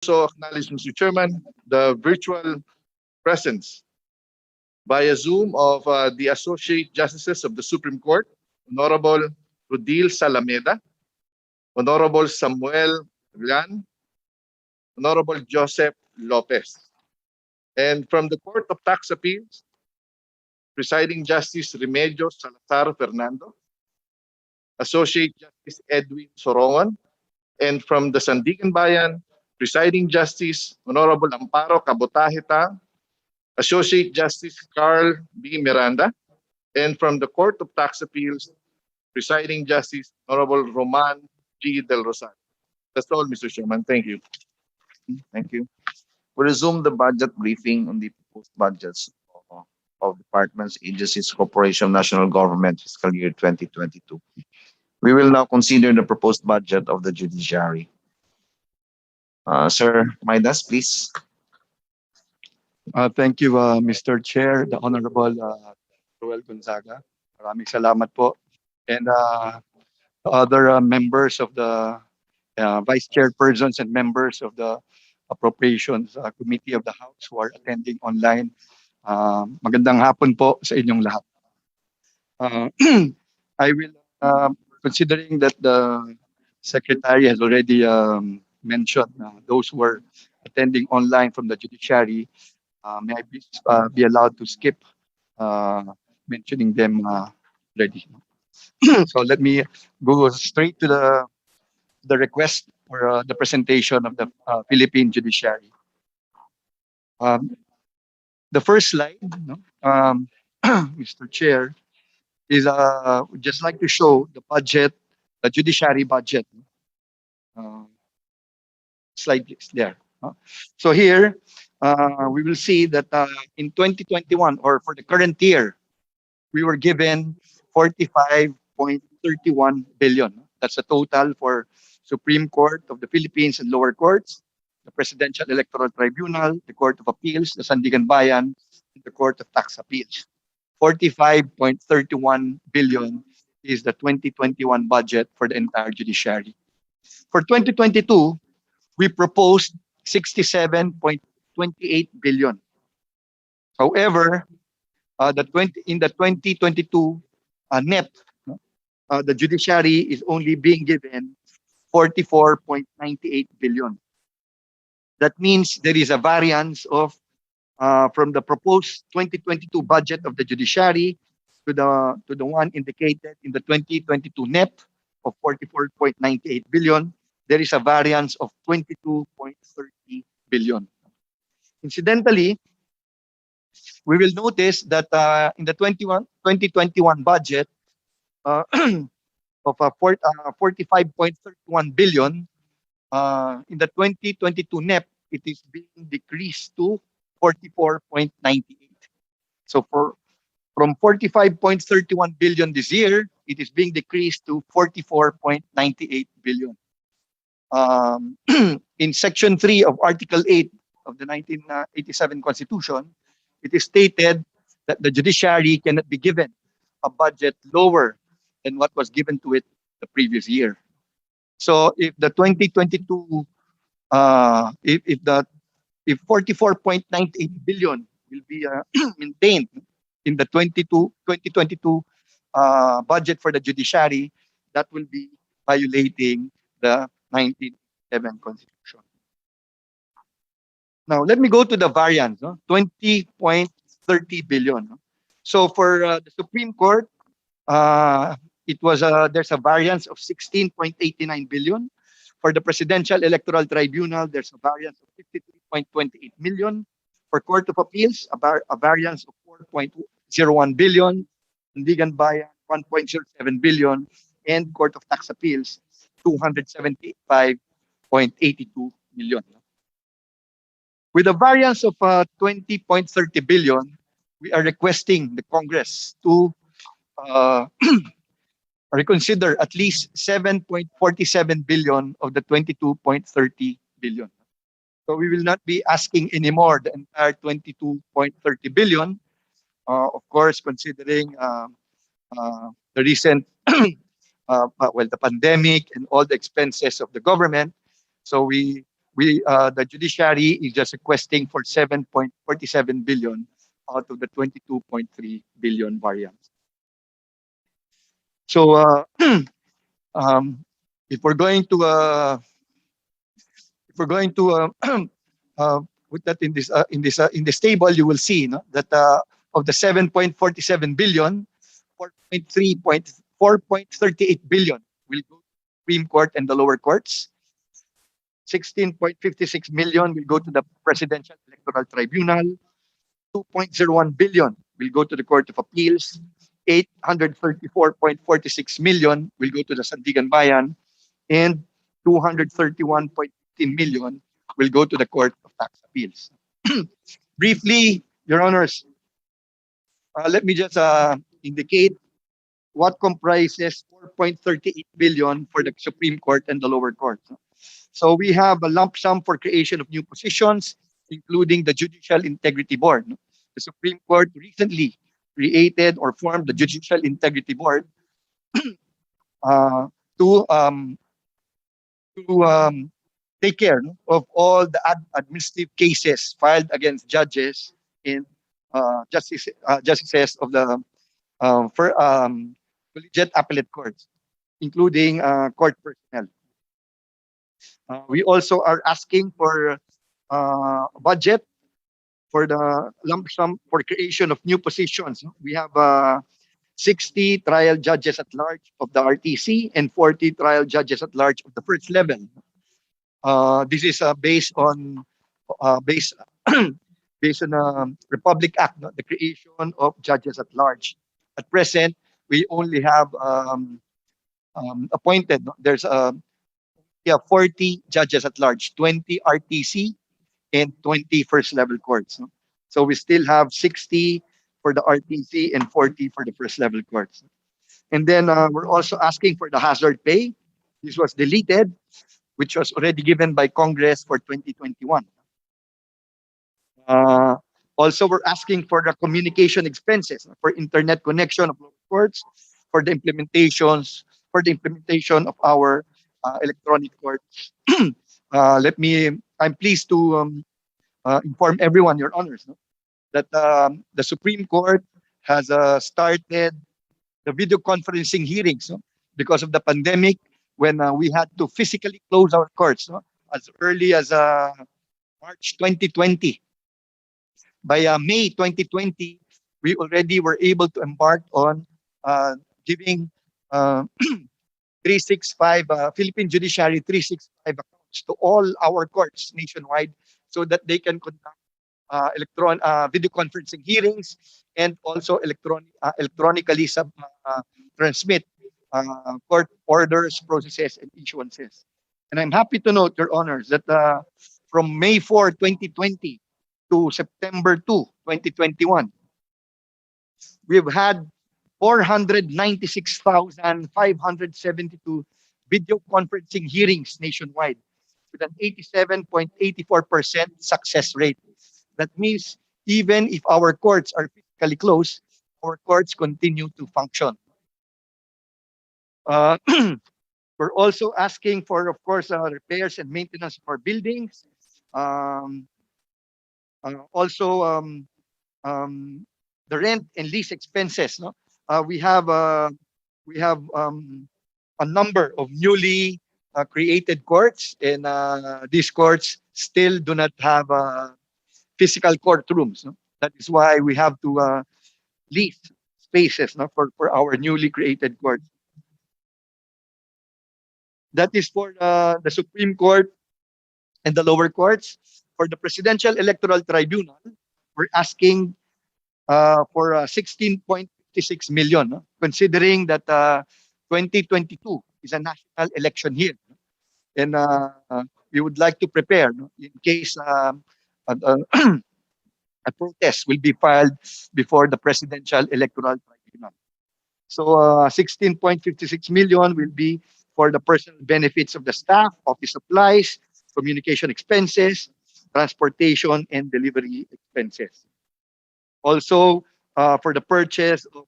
Also acknowledge, Mr. Chairman, the virtual presence via Zoom of the Associate Justices of the Supreme Court, Honorable Rudil Salameda, Honorable Samuel Villan, Honorable Joseph Lopez. And from the Court of Tax Appeals, Presiding Justice Remedios Salazar Fernando, Associate Justice Edwin Sorongon, and from the Sandigan Bayan, Presiding Justice Honorable Amparo Cabotahita, Associate Justice Carl B. Miranda, and from the Court of Tax Appeals, Presiding Justice Honorable Roman G. Del Rosario. That's all, Mr. Chairman. Thank you. Thank you. We resume the budget briefing on the proposed budgets of departments, agencies, corporation, national government fiscal year 2022. We will now consider the proposed budget of the judiciary. Sir Midas, please. Thank you, Mr. Chair, the Honorable Joel Gonzaga. Maraming salamat po. And the other members of the vice chairpersons and members of the Appropriations Committee of the House who are attending online. Magandang hapon po sa inyong lahat. I will, considering that the Secretary has already mentioned those who are attending online from the judiciary, may I please be allowed to skip mentioning them already. So let me go straight to the request or the presentation of the Philippine Judiciary. The first slide, Mr. Chair, is would just like to show the budget, the judiciary budget. Slide is there. So here, we will see that in 2021 or for the current year, we were given 45.31 billion. That's the total for Supreme Court of the Philippines and lower courts, the Presidential Electoral Tribunal, the Court of Appeals, the Sandigan Bayan, and the Court of Tax Appeals. 45.31 billion is the 2021 budget for the entire judiciary. For 2022, we proposed 67.28 billion. However, in the 2022 NEP, the judiciary is only being given 44.98 billion. That means there is a variance of from the proposed 2022 budget of the judiciary to the one indicated in the 2022 NEP of 44.98 billion. There is a variance of 22.30 billion. Incidentally, we will notice that in the 2021 budget of 45.31 billion, in the 2022 NEP, it is being decreased to 44.98. So from 45.31 billion this year, it is being decreased to 44.98 billion. In Section 3 of Article 8 of the 1987 Constitution, it is stated that the judiciary cannot be given a budget lower than what was given to it the previous year. So if the 2022, if 44.98 billion will be maintained in the 2022 budget for the judiciary, that will be violating the 1987 Constitution. Now, let me go to the variance, 20.30 billion. So for the Supreme Court, there's a variance of 16.89 billion. For the Presidential Electoral Tribunal, there's a variance of 53.28 million. For Court of Appeals, a variance of 4.01 billion. Sandigan Bayan, 1.07 billion. And Court of Tax Appeals, 275.82 million. With a variance of 20.30 billion, we are requesting the Congress to reconsider at least 7.47 billion of the 22.30 billion. So we will not be asking anymore the entire 22.30 billion. Of course, considering the recent, the pandemic and all the expenses of the government. So we the judiciary is just requesting for 7.47 billion out of the 22.3 billion variance. So um, if we're going to put that in this table, you will see, no, that of the 7.47 billion, 4.38 billion will go to the Supreme Court and the lower courts. 16.56 million will go to the Presidential Electoral Tribunal. 2.01 billion will go to the Court of Appeals. 834.46 million will go to the Sandigan Bayan, and 231.15 million will go to the Court of Tax Appeals. Briefly, Your Honors, let me just indicate what comprises 4.38 billion for the Supreme Court and the lower court. So we have a lump sum for creation of new positions, including the Judicial Integrity Board. The Supreme Court recently created or formed the Judicial Integrity Board uh, to take care, no, of all the administrative cases filed against judges in justices of the collegiate appellate courts, including court personnel. We also are asking for a budget for the lump sum for creation of new positions. We have 60 trial judges at large of the RTC and 40 trial judges at large of the first level. This is based on based based on Republic Act, no, the creation of judges at large. At present, we only have appointed. No, there's we have 40 judges at large, 20 RTC and 20 first level courts. No? So we still have 60 for the RTC and 40 for the first level courts. And then we're also asking for the hazard pay. This was deleted, which was already given by Congress for 2021. Uh, Also, we're asking for the communication expenses for internet connection of local courts, for the implementation of our electronic courts. I'm pleased to inform everyone, Your Honors, no, that the Supreme Court has started the video conferencing hearings, no, because of the pandemic, when we had to physically close our courts, no, as early as March 2020. By May 2020, we already were able to embark on giving uh, 365 Philippine Judiciary 365 accounts to all our courts nationwide, so that they can conduct video conferencing hearings and also electronically transmit court orders, processes, and issuances. And I'm happy to note, Your Honors, that from May 4, 2020 to September 2, 2021, we've had 496,572 video conferencing hearings nationwide with an 87.84% success rate. That means even if our courts are physically closed, our courts continue to function. Uh, we're also asking for, of course, repairs and maintenance of our buildings. Um, Also, the rent and lease expenses. No, we have a number of newly created courts, and these courts still do not have physical courtrooms. No? That is why we have to lease spaces, no, for our newly created courts. That is for the Supreme Court and the lower courts. For the Presidential Electoral Tribunal, we're asking for 16.56 million, no? Considering that 2022 is a national election year. And we would like to prepare, no, in case a, a protest will be filed before the Presidential Electoral Tribunal. So 16.56 million will be for the personal benefits of the staff, office supplies, communication expenses, transportation, and delivery expenses. Also, for the purchase of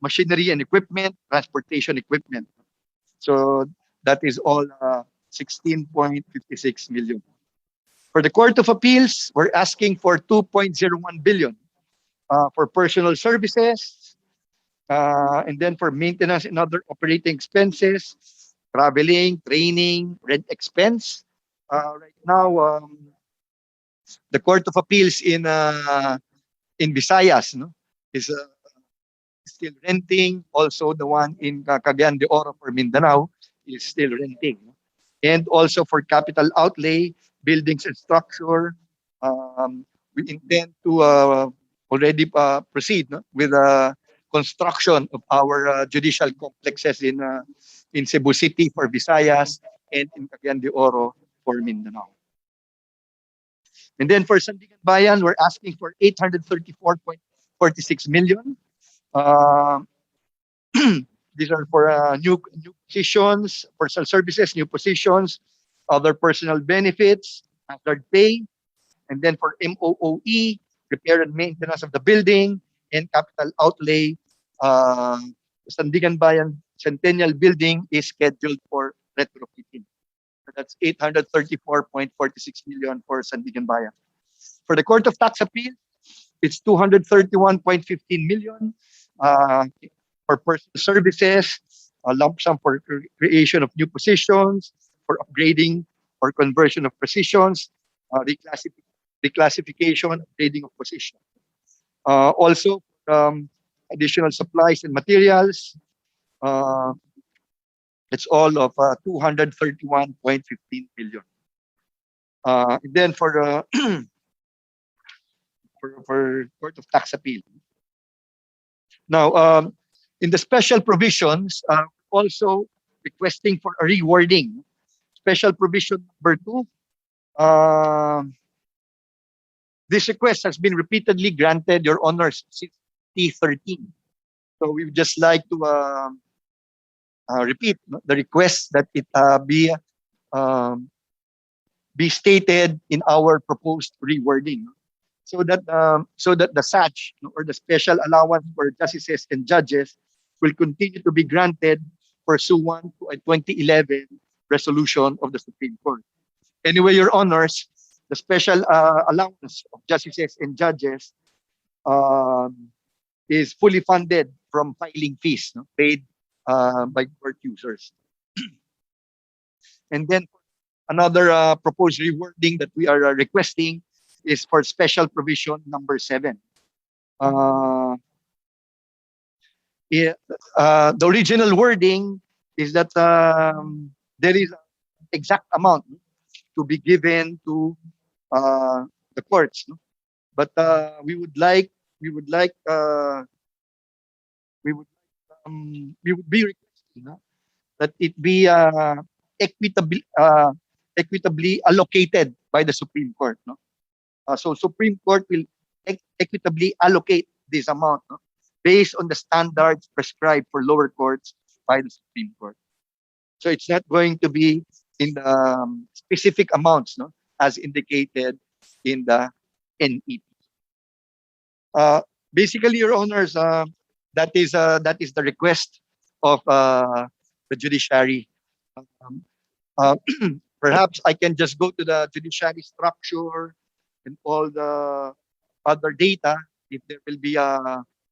machinery and equipment, transportation equipment. So that is all 16.56 million. For the Court of Appeals, we're asking for 2.01 billion for personal services, and then for maintenance and other operating expenses, traveling, training, rent expense. Right now, the Court of Appeals in Visayas, no, is still renting. Also, the one in Cagayan de Oro for Mindanao is still renting. No? And also for capital outlay, buildings and structure, we intend to already proceed, no, with construction of our judicial complexes in Cebu City for Visayas and in Cagayan de Oro for Mindanao. And then for Sandigan Bayan, we're asking for 834.46 million. Uh, these are for new positions, personal services, new positions, other personal benefits, hazard pay, and then for MOOE, repair and maintenance of the building, and capital outlay. Sandigan Bayan Centennial Building is scheduled for retrofitting. So that's 834.46 million for Sandigan Bayan. For the Court of Tax Appeal, it's 231.15 million for personal services, a lump sum for creation of new positions, for upgrading or conversion of positions, reclassification, upgrading of positions. Also, additional supplies and materials. It's all of 231.15 billion. Then for for Court of Tax Appeal. Now, in the special provisions, also requesting for a rewording. Special provision number 2. This request has been repeatedly granted, Your Honors, since 2013. So we would just like to repeat the request that it be stated in our proposed rewording, so that the SACH, or the special allowance for justices and judges, will continue to be granted pursuant to a 2011 resolution of the Supreme Court. Anyway, Your Honors, the special allowance of justices and judges is fully funded from filing fees, no, paid by court users. And then another proposed rewording that we are requesting is for special provision number 7. The original wording is that there is exact amount to be given to the courts, no? But we would be requesting, no, that it be equitably allocated by the Supreme Court, no? So Supreme Court will equitably allocate this amount, no, based on the standards prescribed for lower courts by the Supreme Court. So it's not going to be in the specific amounts, no, as indicated in the NEP. Basically, Your Honors, that is the request of the judiciary. Perhaps I can just go to the judiciary structure and all the other data if there will be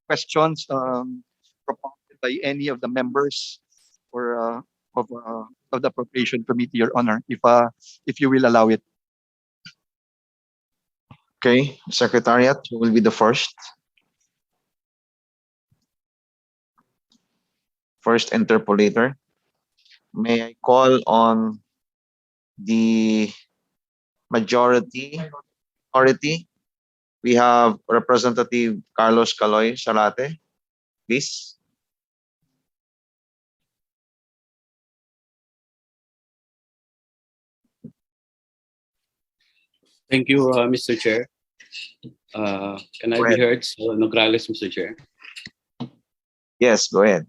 questions propounded by any of the members or of the Appropriation Committee, Your Honor, if you will allow it. Okay, Secretariat, who will be the first? First interpolator. May I call on the majority? We have Representative Carlos Caloy Salate, please. Thank you, Mr. Chair. Can I Go be ahead. heard? So, Nograles, Mr. Chair. Yes, go ahead.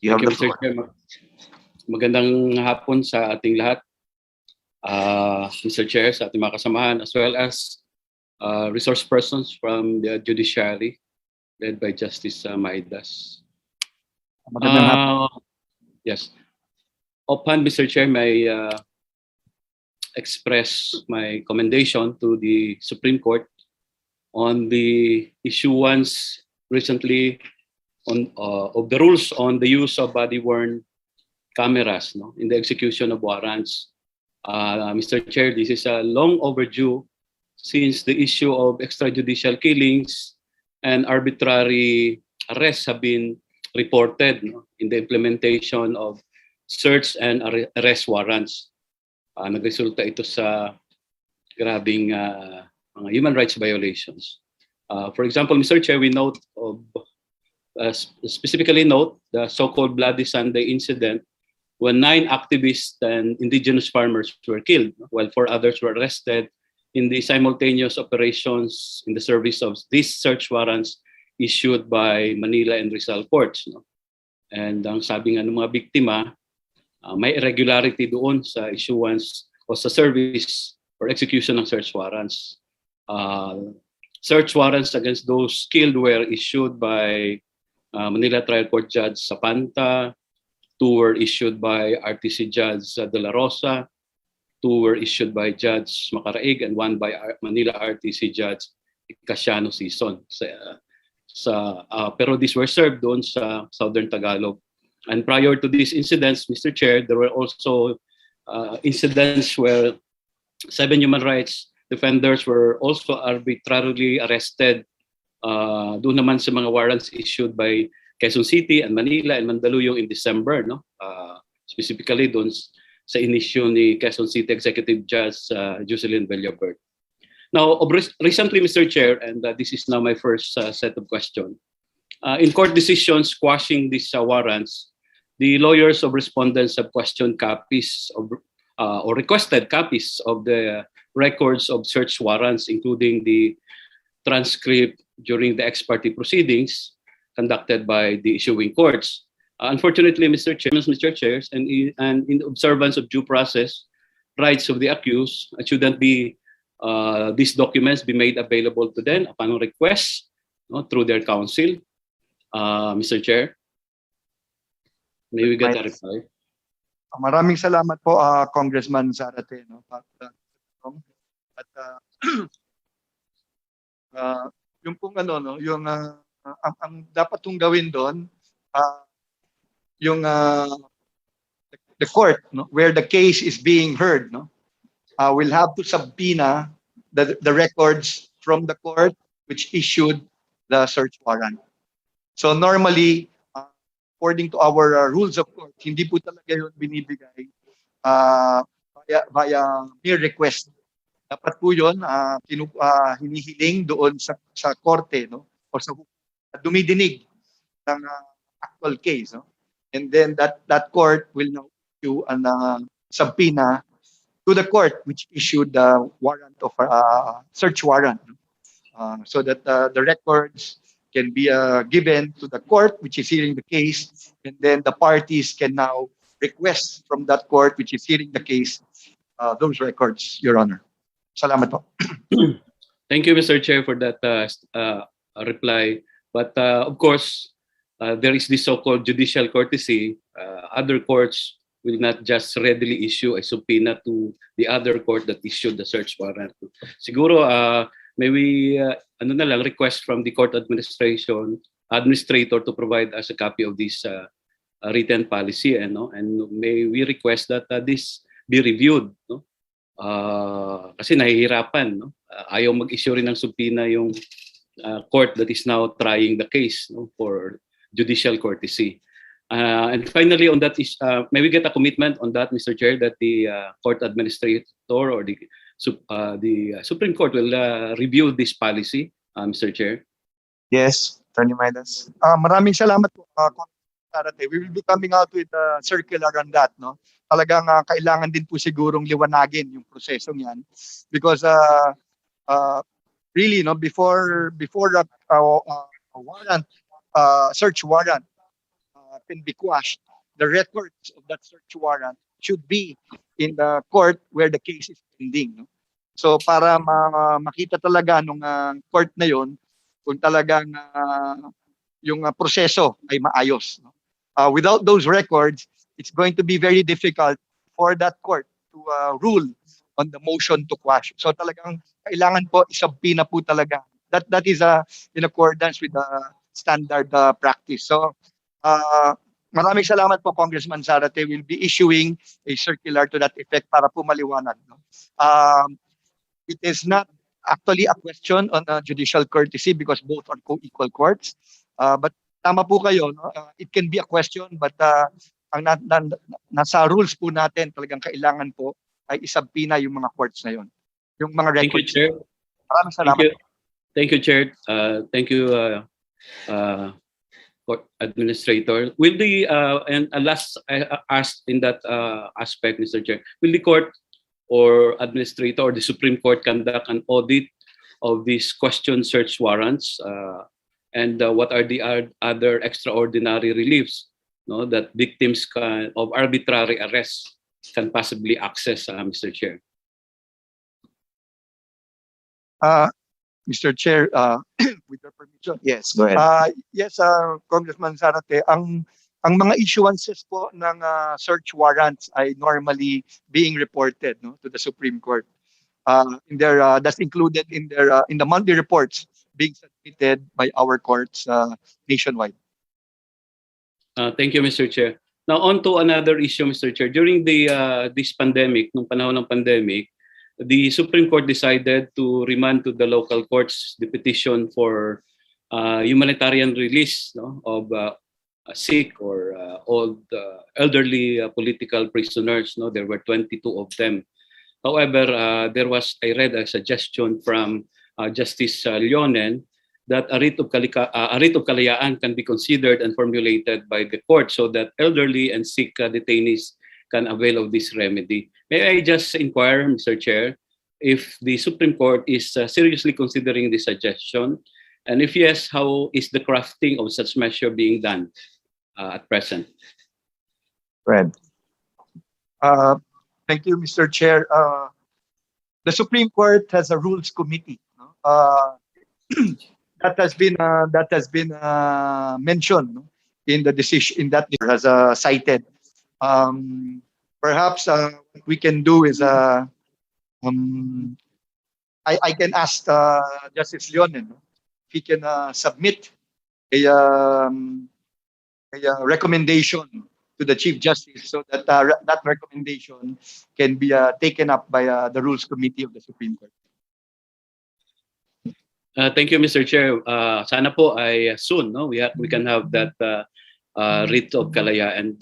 You Thank you, have the Mr. floor. Chair. Magandang hapon sa ating lahat. Mr. Chair, sa ating mga kasamahan, as well as resource persons from the judiciary led by Justice Maidas. Magandang hapon. Yes. Upon Mr. Chair, my express my commendation to the Supreme Court on the issuance recently of the rules on the use of body-worn cameras, no, in the execution of warrants. Mr. Chair, this is long overdue since the issue of extrajudicial killings and arbitrary arrests have been reported, no, in the implementation of search and arrest warrants. Nagresulta ito sa grabing mga human rights violations. For example, Mr. Chair, we note specifically note the so-called Bloody Sunday incident when 9 activists and indigenous farmers were killed, while 4 others were arrested in the simultaneous operations in the service of these search warrants issued by Manila and Rizal courts. No? And ang sabi nga ng mga biktima, may irregularity doon sa issuance o sa service or execution ng search warrants. Search warrants against those killed were issued by Manila Trial Court Judge Sapanta, 2 were issued by RTC Judge De La Rosa, 2 were issued by Judge Macaraig, and 1 by Manila RTC Judge Casiano Sison. Pero these were served doon sa Southern Tagalog. And prior to these incidents, Mr. Chair, there were also incidents where 7 human rights defenders were also arbitrarily arrested doon naman sa mga warrants issued by Quezon City and Manila and Mandaluyong in December, no? Specifically doon sa inisyu ni Quezon City Executive Judge Jocelyn Villabert. Now, recently, Mr. Chair, and this is now my first set of questions, in court decisions quashing these warrants, the lawyers of respondents have questioned copies of or requested copies of the records of search warrants, including the transcript during the ex parte proceedings conducted by the issuing courts. Unfortunately, Mr. Chairs, and in observance of due process rights of the accused, shouldn't be these documents be made available to them upon request, no, through their counsel. Mr. Chair, may we get a reply? Maraming salamat po, Congressman Zarate. No? Yung pong ano, no, yung ang dapat tong gawin doon, yung the court, no, where the case is being heard, no, will have to subpoena the records from the court which issued the search warrant. So normally, according to our rules of court, hindi po talaga yun binibigay via mere request. Dapat po yun hinihiling doon sa korte, no, o sa dumidinig ng actual case, no? And then that court will now issue a subpoena to the court which issued the warrant of search warrant, so that the records can be given to the court which is hearing the case, and then the parties can now request from that court which is hearing the case those records, Your Honor. Salamat po. Thank you, Mr. Chair, for that reply. But of course, there is this so-called judicial courtesy. Other courts will not just readily issue a subpoena to the other court that issued the search warrant. Siguro, may we request from the court administrator to provide us a copy of this written policy, and may we request that this be reviewed, no? Kasi nahihirapan, no? Ayaw mag-issue rin ng subpoena yung court that is now trying the case, no, for judicial courtesy. And finally, on that is, may we get a commitment on that, Mr. Chair, that the court administrator or the Supreme Court will review this policy, Mr. Chair? Yes, Attorney Midas. Maraming salamat po, Sarate. We will be coming out with a circular on that, no? Talagang kailangan din po sigurong liwanagin yung prosesong yan, because really, no, before a warrant, search warrant can be quashed, the records of that search warrant should be in the court where the case is pending, no? So para makita talaga nung court na yon kung talagang yung proseso ay maayos, no? Without those records, it's going to be very difficult for that court to rule on the motion to quash. So talagang kailangan po isabina po talaga. That is in accordance with the standard practice. So maraming salamat po, Congressman Zarate. Will be issuing a circular to that effect para po maliwanag. No? It is not actually a question on judicial courtesy because both are co-equal courts. But tama po kayo, no? It can be a question, but nasa rules po natin, talagang kailangan po ay isabina yung mga courts na yun. Yung mga Thank you, records. Chair. Maraming Thank salamat. you. Thank you, Chair. Thank you, Court Administrator. Will the and last I asked in that aspect, Mr. Chair, will the court or administrator or the Supreme Court conduct an audit of these question search warrants, and what are the other extraordinary reliefs, no, that victims of arbitrary arrests can possibly access, Mr. Chair? Mr. Chair, with your permission. Yes, go ahead. Yes, Congressman Zarate, ang mga issuances po ng search warrants ay normally being reported, no, to the Supreme Court. In their that's included in their in the monthly reports being submitted by our courts nationwide. Thank you, Mr. Chair. Now on to another issue, Mr. Chair. During this pandemic, nung panahon ng pandemic, the Supreme Court decided to remand to the local courts the petition for humanitarian release, no, of sick or old elderly political prisoners. No, there were 22 of them. However, I read a suggestion from Justice Leonen that a writ of kalayaan can be considered and formulated by the court so that elderly and sick detainees can avail of this remedy. May I just inquire, Mr. Chair, if the Supreme Court is seriously considering this suggestion, and if yes, how is the crafting of such measure being done at present? Fred. Thank you, Mr. Chair. The Supreme Court has a rules committee, no? That has been mentioned, no, in the decision in that has cited. Perhaps what we can do is I can ask Justice Leonen, no, if he can submit a recommendation to the Chief Justice so that that recommendation can be taken up by the Rules Committee of the Supreme Court. Thank you, Mr. Chair. Sana po ay soon, no, we can have that writ of kalaya. And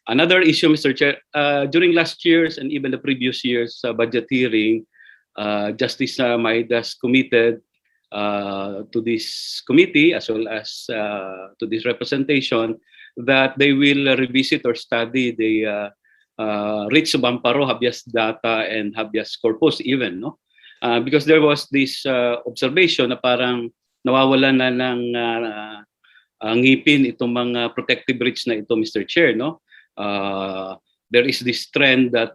another issue, Mr. Chair, during last year's and even the previous year's budget hearing, Justice Maidas committed to this committee as well as to this representation that they will revisit or study the writs of amparo, habeas data, and habeas corpus even, no? Because there was this observation na parang nawawalan na ng ngipin itong mga protective writs na ito, Mr. Chair, no? There is this trend that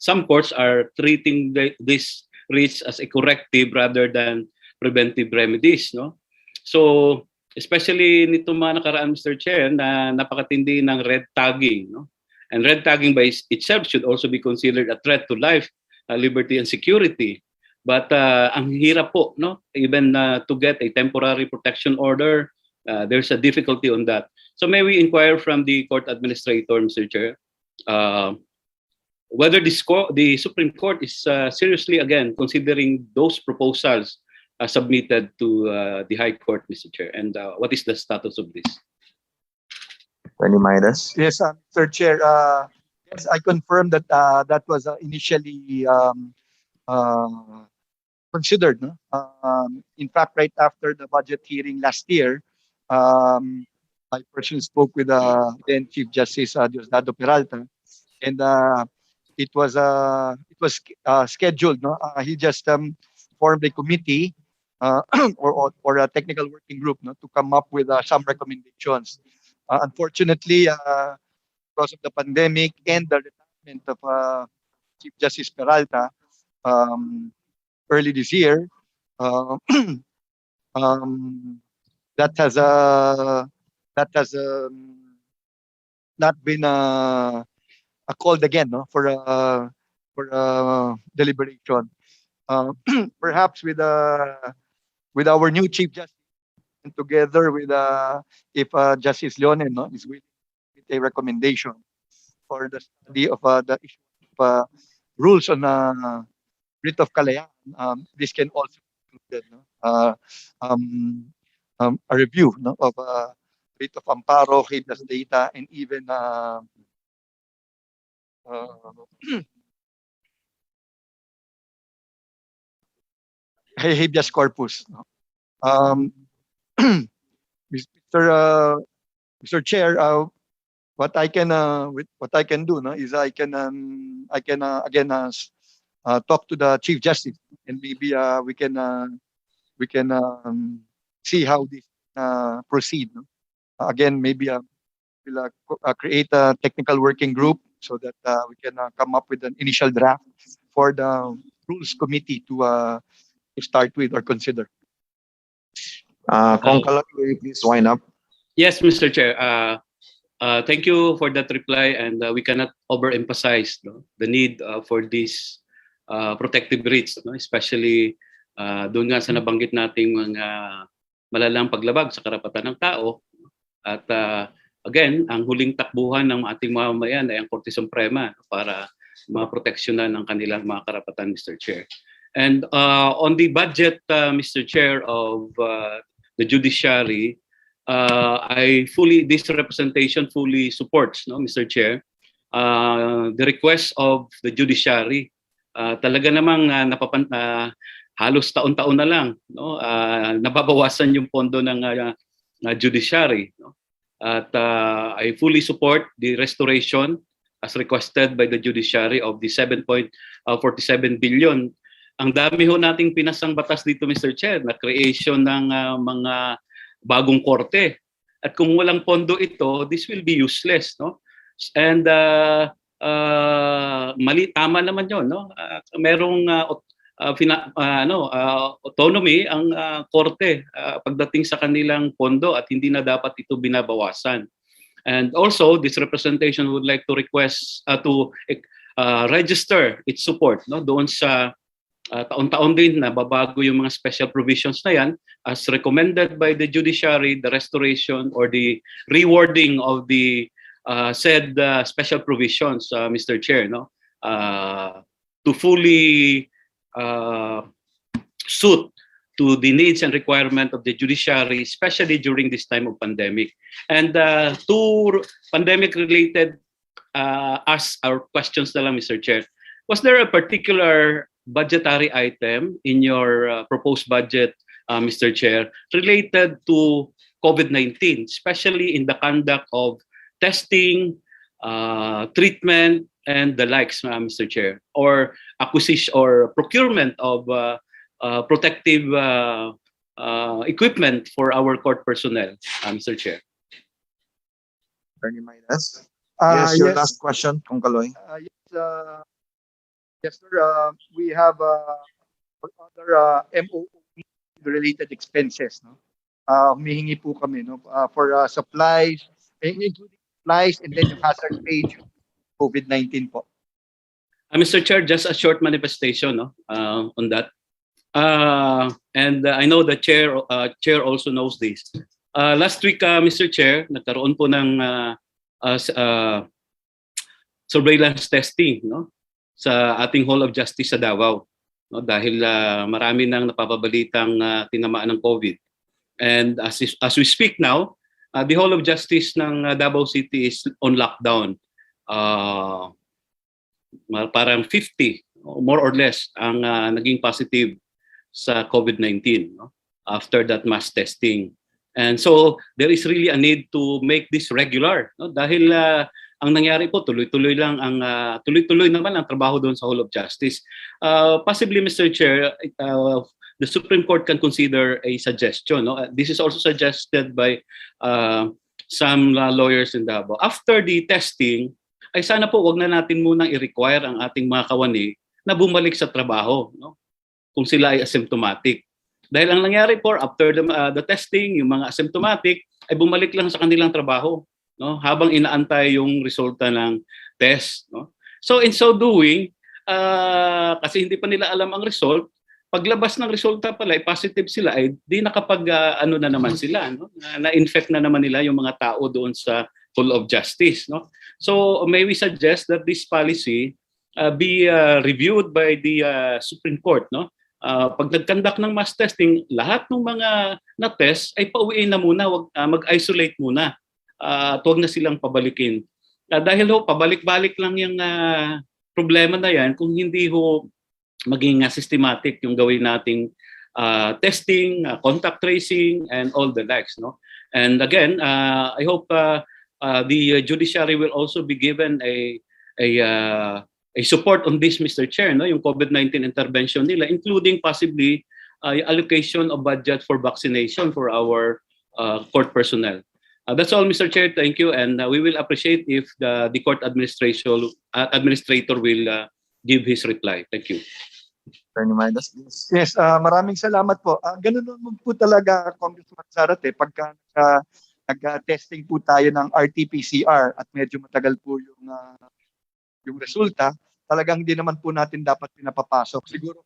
some courts are treating these writs as a corrective rather than preventive remedies, no? So especially nitong mga nakaraan, Mr. Chair, na napakatindi ng red tagging, no? And red tagging by itself should also be considered a threat to life, liberty, and security. But ang hirap po, no? Even to get a temporary protection order, there's a difficulty on that. So may we inquire from the court administrator, Mr. Chair, whether the Supreme Court is seriously, again, considering those proposals submitted to the High Court, Mr. Chair, and what is the status of this? Attorney Maidas. Yes, Mr. Chair. Yes, I confirm that that was initially considered. No? In fact, right after the budget hearing last year, I personally spoke with then Chief Justice Diosdado Peralta, and it was scheduled. No, he just formed a committee or a technical working group, no, to come up with some recommendations. Unfortunately, because of the pandemic and the retirement of Chief Justice Peralta early this year, that has not been called again, no, for for deliberation. Perhaps with our new Chief Justice, and together with if Justice Leone, no, is willing with a recommendation for the study of the issue of rules on writ of kalayaan, this can also include, no, a review, no, of writ of amparo, habeas data, and even habeas corpus. No? Um, Mr. Mr. Chair, what I can what I can do, no, is I can again talk to the Chief Justice, and maybe we can see how this proceed. No? Again, maybe we'll create a technical working group so that we can come up with an initial draft for the rules committee to start with or consider. Kong Kaloy, will you please wind up? Yes, Mr. Chair. Thank you for that reply, and we cannot overemphasize, no, the need for these protective rates, no? Especially doon nga sa nabanggit nating mga malalang paglabag sa karapatan ng tao. At again, ang huling takbuhan ng ating mamamayan ay ang Korte Suprema para maproteksyonan ng kanilang mga karapatan, Mr. Chair. And on the budget, Mr. Chair, of the judiciary, this representation fully supports, no, Mr. Chair, the request of the judiciary. Talaga namang halos taon-taon na lang, no, nababawasan yung pondo ng judiciary, no? At I fully support the restoration as requested by the judiciary of the 7.47 billion. Ang dami ho nating pinasang batas dito, Mr. Chair, na creation ng mga bagong korte. At kung walang pondo ito, this will be useless, no? And tama naman 'yon, no? Merong autonomy ang korte pagdating sa kanilang pondo at hindi na dapat ito binabawasan. And also, this representation would like to request to register its support, no, doon sa taon-taon din na babago yung mga special provisions na yan as recommended by the judiciary, the restoration or the rewarding of the said special provisions, Mr. Chair, no, to fully suit to the needs and requirement of the judiciary, especially during this time of pandemic. And two pandemic-related our questions na lang, Mr. Chair. Was there a particular budgetary item in your proposed budget, Mr. Chair, related to COVID-19, especially in the conduct of testing, treatment, and the likes, Mr. Chair, or acquisition or procurement of protective equipment for our court personnel, Mr. Chair? Attorney Maidas? Yes, your Yes. last question, Kong Kaloy. Yes, sir. We have other MOO related expenses, no? Humihingi po kami, no, for supplies, including supplies, and then yung hazard page, COVID-19 po. Mr. Chair, just a short manifestation, no, on that. And I know the chair also knows this. Last week, Mr. Chair, nagkaroon po ng surveillance testing, no, sa ating Hall of Justice sa Davao, no, dahil marami nang napapabalitang tinamaan ng COVID. And as we speak now, the Hall of Justice ng Davao City is on lockdown. Parang 50 more or less ang naging positive sa COVID-19, no, after that mass testing. And so there is really a need to make this regular, no, dahil ang nangyari po tuloy-tuloy naman ang trabaho doon sa Hall of Justice. Possibly, Mr. Chair, the Supreme Court can consider a suggestion, no? This is also suggested by some lawyers in Davao. After the testing, ay sana po wag na natin munang i-require ang ating mga kawani na bumalik sa trabaho, no, kung sila ay asymptomatic. Dahil ang nangyari po after the testing, yung mga asymptomatic ay bumalik lang sa kanilang trabaho, no, habang inaantay yung resulta ng test, no. So in so doing, kasi hindi pa nila alam ang result. Paglabas ng resulta pala, positive sila, ay di nakapag ano na naman sila, no? Na-infect na naman nila yung mga tao doon sa Hall of Justice, no? So may we suggest that this policy be reviewed by the Supreme Court, no? Pag nag-conduct ng mass testing, lahat ng mga na-test ay pauwiin na muna, wag mag-isolate muna. At huwag na silang pabalikin. Dahil ho, pabalik-balik lang yung problema na yan kung hindi ho maging systematic yung gawin nating testing, contact tracing, and all the likes, no? And again, I hope the judiciary will also be given a support on this, Mr. Chair, no? Yung COVID-19 intervention nila, including possibly allocation of budget for vaccination for our court personnel. That's all, Mr. Chair. Thank you, and we will appreciate if the court administrator will give his reply. Thank you. Attorney Midas, please. Yes, maraming salamat po. Ganun naman po talaga, Congressman Zarate, pagka nag-testing po tayo ng RT-PCR at medyo matagal po yung resulta, talagang hindi naman po natin dapat pinapapasok. Siguro,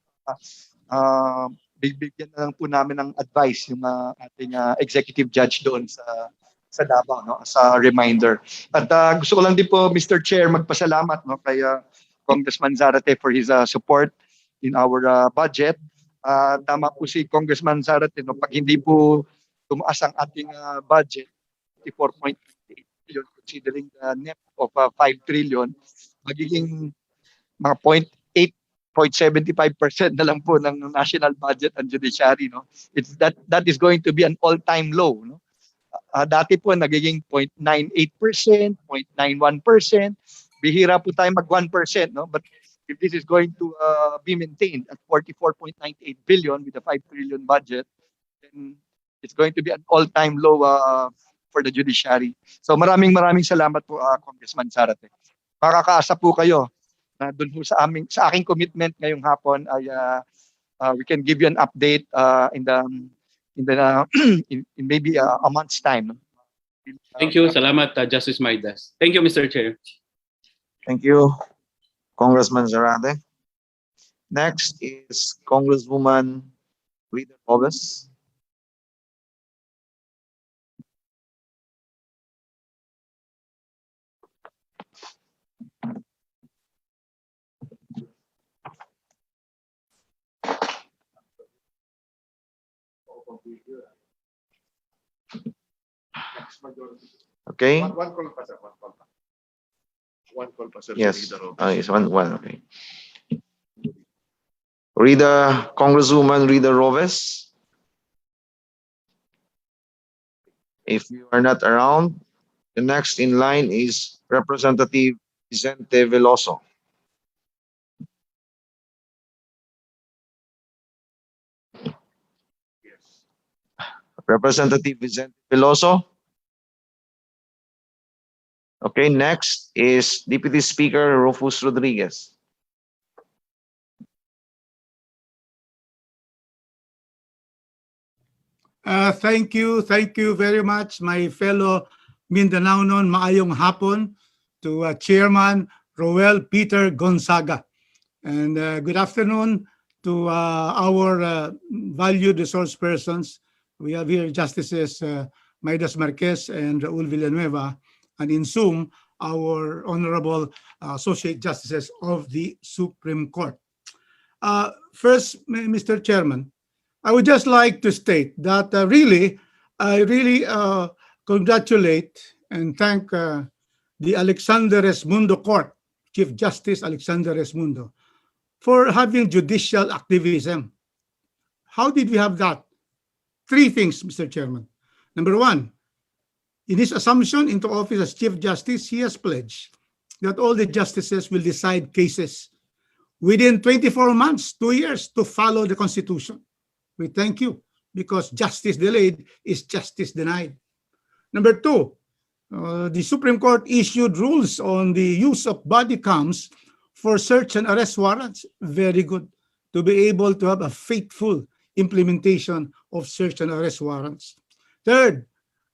bibigyan na lang po namin ng advice yung ating executive judge doon sa Davao, no, sa reminder. At gusto ko lang din po, Mr. Chair, magpasalamat, no, kay Congressman Zarate for his support in our budget. Tama po si Congressman Zarate, no, pag hindi po tumaas ang ating budget, 54.8 trillion, considering the net of 5 trillion, magiging mga 0.75% na lang po ng national budget and judiciary, no. That is going to be an all-time low, no. Dati po nagiging 0.98%, 0.91%. Bihira po tayo mag 1%, no. But if this is going to be maintained at 44.98 billion with a 5 trillion budget, then it's going to be an all-time low for the judiciary. So maraming salamat po, Congressman Zarate. Makakaasa po kayo na doon po sa aking commitment ngayong hapon ay we can give you an update in maybe a month's time. Thank you. Salamat, Justice Midas. Thank you, Mr. Chair. Thank you, Congressman Zarate. Next is Congresswoman Rita Rufus. Okay. One call pa, sir. One call pa, sir. Yes. Rita Rufus. Yes, one. Okay. Congresswoman Rita Rufus. If you are not around, the next in line is Representative Vicente Veloso. Representative Vicente Veloso. Okay, next is Deputy Speaker Rufus Rodriguez. Thank you very much, my fellow Mindanaonon. Maayong hapon to Chairman Roel Peter Gonzaga. And good afternoon to our valued resource persons. We have here Justices Midas Marquez and Raul Villanueva, and in Zoom, our Honorable Associate Justices of the Supreme Court. First, Mr. Chairman, I would just like to state that I really congratulate and thank the Alexander Esmundo Court, Chief Justice Alexander Esmundo, for having judicial activism. How did we have that? Three things, Mr. Chairman. Number one, in his assumption into office as Chief Justice, he has pledged that all the justices will decide cases within 24 months, 2 years, to follow the Constitution. We thank you, because justice delayed is justice denied. Number two, the Supreme Court issued rules on the use of body cams for search and arrest warrants. Very good, to be able to have a faithful implementation of search and arrest warrants. Third,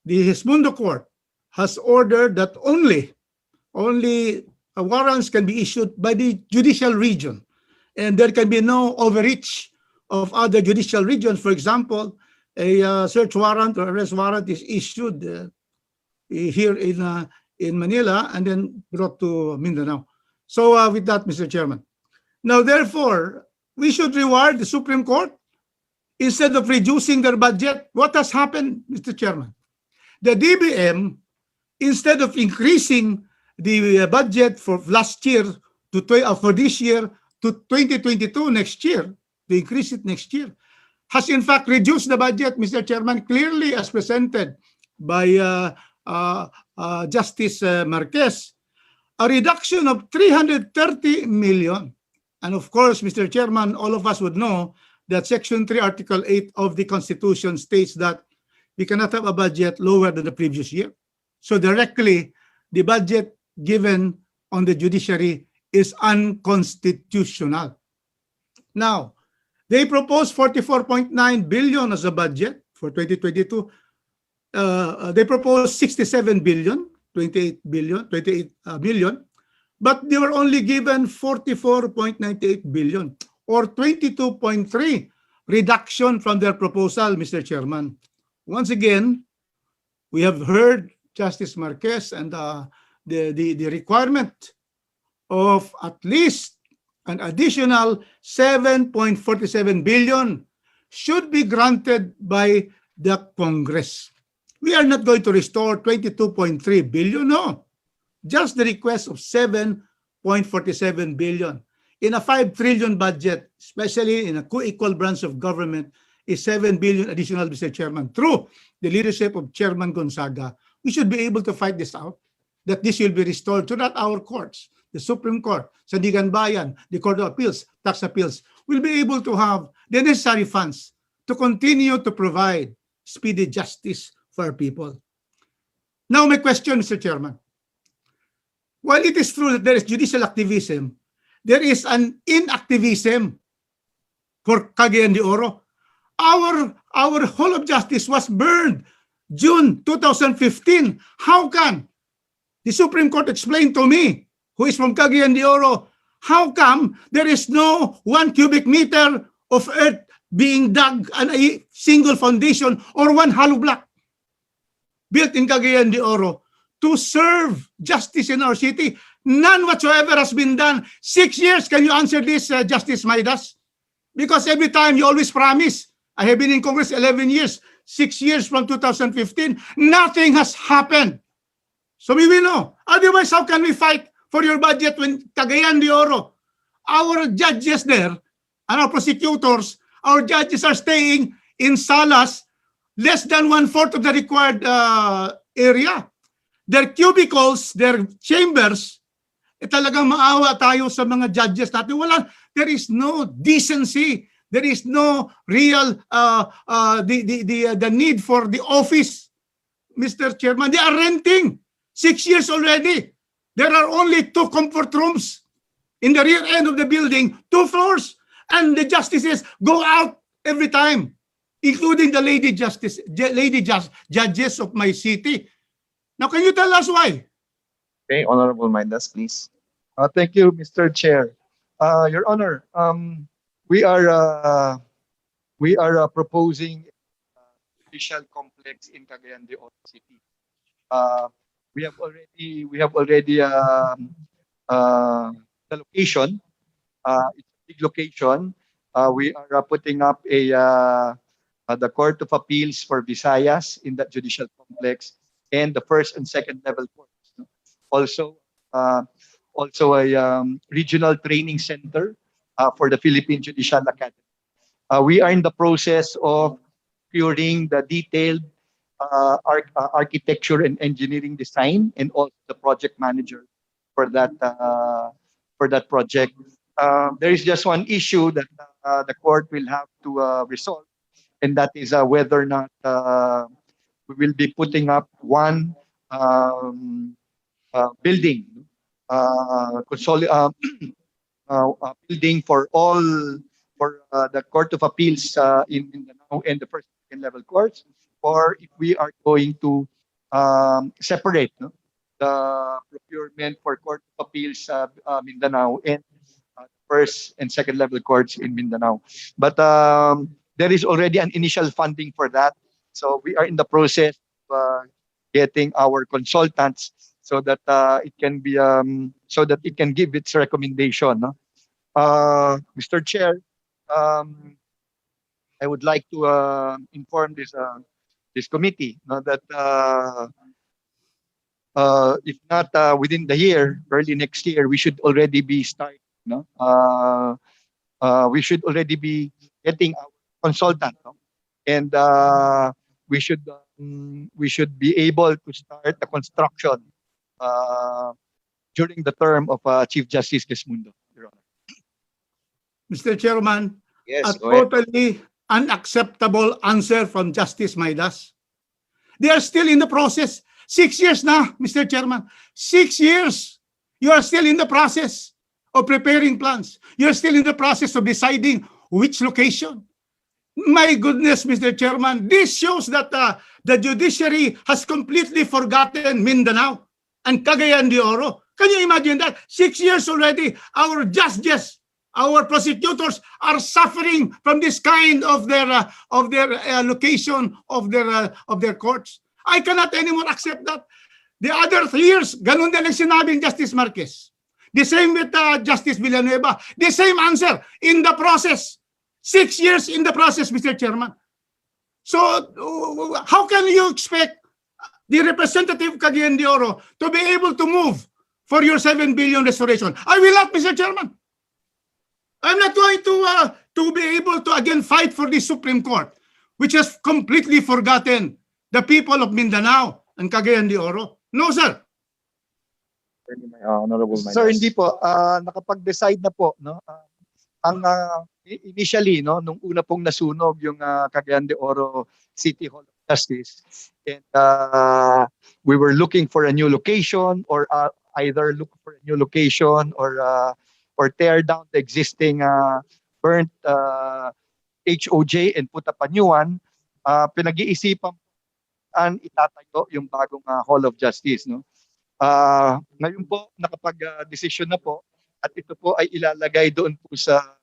the Esmundo Court has ordered that only warrants can be issued by the judicial region and there can be no overreach of other judicial regions. For example, a search warrant or arrest warrant is issued here in Manila and then brought to Mindanao. So with that, Mr. Chairman. Now, therefore, we should reward the Supreme Court instead of reducing their budget. What has happened, Mr. Chairman? The DBM, instead of increasing the budget for last year for this year to 2022 next year, to increase it next year, has in fact reduced the budget, Mr. Chairman, clearly as presented by Justice Marquez, a reduction of 330 million. And of course, Mr. Chairman, all of us would know that Section 3, Article 8 of the Constitution states that we cannot have a budget lower than the previous year. So directly, the budget given on the judiciary is unconstitutional. Now, they proposed 44.9 billion as a budget for 2022. They proposed 67 billion, 28 billion, but they were only given 44.98 billion or 22.3 reduction from their proposal, Mr. Chairman. Once again, we have heard Justice Marquez and the requirement of at least an additional 7.47 billion should be granted by the Congress. We are not going to restore 22.3 billion, no. Just the request of 7.47 billion. In a 5 trillion budget, especially in a co-equal branch of government, is 7 billion additional, Mr. Chairman. Through the leadership of Chairman Gonzaga, we should be able to fight this out, that this will be restored so that our courts, the Supreme Court, Sandigan Bayan, the Court of Appeals, Tax Appeals, will be able to have the necessary funds to continue to provide speedy justice for our people. Now, my question, Mr. Chairman. While it is true that there is judicial activism, there is an inactivism for Cagayan de Oro. Our Hall of Justice was burned June 2015. How can the Supreme Court explain to me, who is from Cagayan de Oro, how come there is no 1 cubic meter of earth being dug on a single foundation or one hollow block built in Cagayan de Oro to serve justice in our city? None whatsoever has been done. 6 years, can you answer this, Justice Maidas? Because every time you always promise. I have been in Congress 11 years, 6 years from 2015, nothing has happened. So we will know. Otherwise, how can we fight for your budget when Cagayan de Oro, our judges there, and our prosecutors, our judges are staying in salas less than 1/4 of the required area. Their cubicles, their chambers, talagang maawa tayo sa mga judges natin. There is no decency. There is no real the need for the office, Mr. Chairman. They are renting 6 years already. There are only 2 comfort rooms in the rear end of the building, 2 floors, and the justices go out every time, including the judges of my city. Now, can you tell us why? Okay, Honorable Maidas, please. Thank you, Mr. Chair. Your Honor, we are proposing a judicial complex in Cagayan de Oro City. We have already the location. It's a big location. We are putting up the Court of Appeals for Visayas in that judicial complex and the first and second level courts. Also a regional training center for the Philippine Judicial Academy. We are in the process of procuring the detailed architecture and engineering design and also the project manager for that project. There is just one issue that the court will have to resolve, and that is whether or not we will be putting up one building, building for the Court of Appeals in Mindanao and the first and second level courts, or if we are going to separate the procurement for Court of Appeals Mindanao and first and second level courts in Mindanao. But there is already an initial funding for that. So we are in the process of getting our consultants so that it can be so that it can give its recommendation. No? Mr. Chair, um, I would like to inform this committee, no, that if not within the year, early next year, we should already be starting. No, we should already be getting our consultant, no? And we should be able to start the construction uh, during the term of Chief Justice Desmundo, Your Honor. Mr. Chairman, a Yes, go ahead. totally unacceptable answer from Justice Maidas. They are still in the process. 6 years now, Mr. Chairman. 6 years. You are still in the process of preparing plans. You're still in the process of deciding which location. My goodness, Mr. Chairman, this shows that the judiciary has completely forgotten Mindanao and Cagayan de Oro. Can you imagine that? 6 years already, our judges, our prosecutors are suffering from this kind of their location of their courts. I cannot anymore accept that. The other 3 years, ganun din ang sinabi ng Justice Marquez. The same with Justice Villanueva. The same answer in the process. 6 years in the process, Mr. Chairman. So how can you expect the representative Cagayan de Oro to be able to move for your 7 billion restoration? I will not, Mr. Chairman. I'm not going to be able to again fight for the Supreme Court, which has completely forgotten the people of Mindanao and Cagayan de Oro. No, sir. Honorable Sir, Midas. hindi po. Nakapag-decide na po. No? Ang initially, no, nung una pong nasunog yung Cagayan de Oro City Hall of Justice, and we were looking for a new location, or either look for a new location or tear down the existing burnt HOJ and put up a new one. Pinag-iisipan an itatayo yung bagong Hall of Justice, no? Ngayon po nakapag-desisyon na po, at ito po ay ilalagay doon po sa,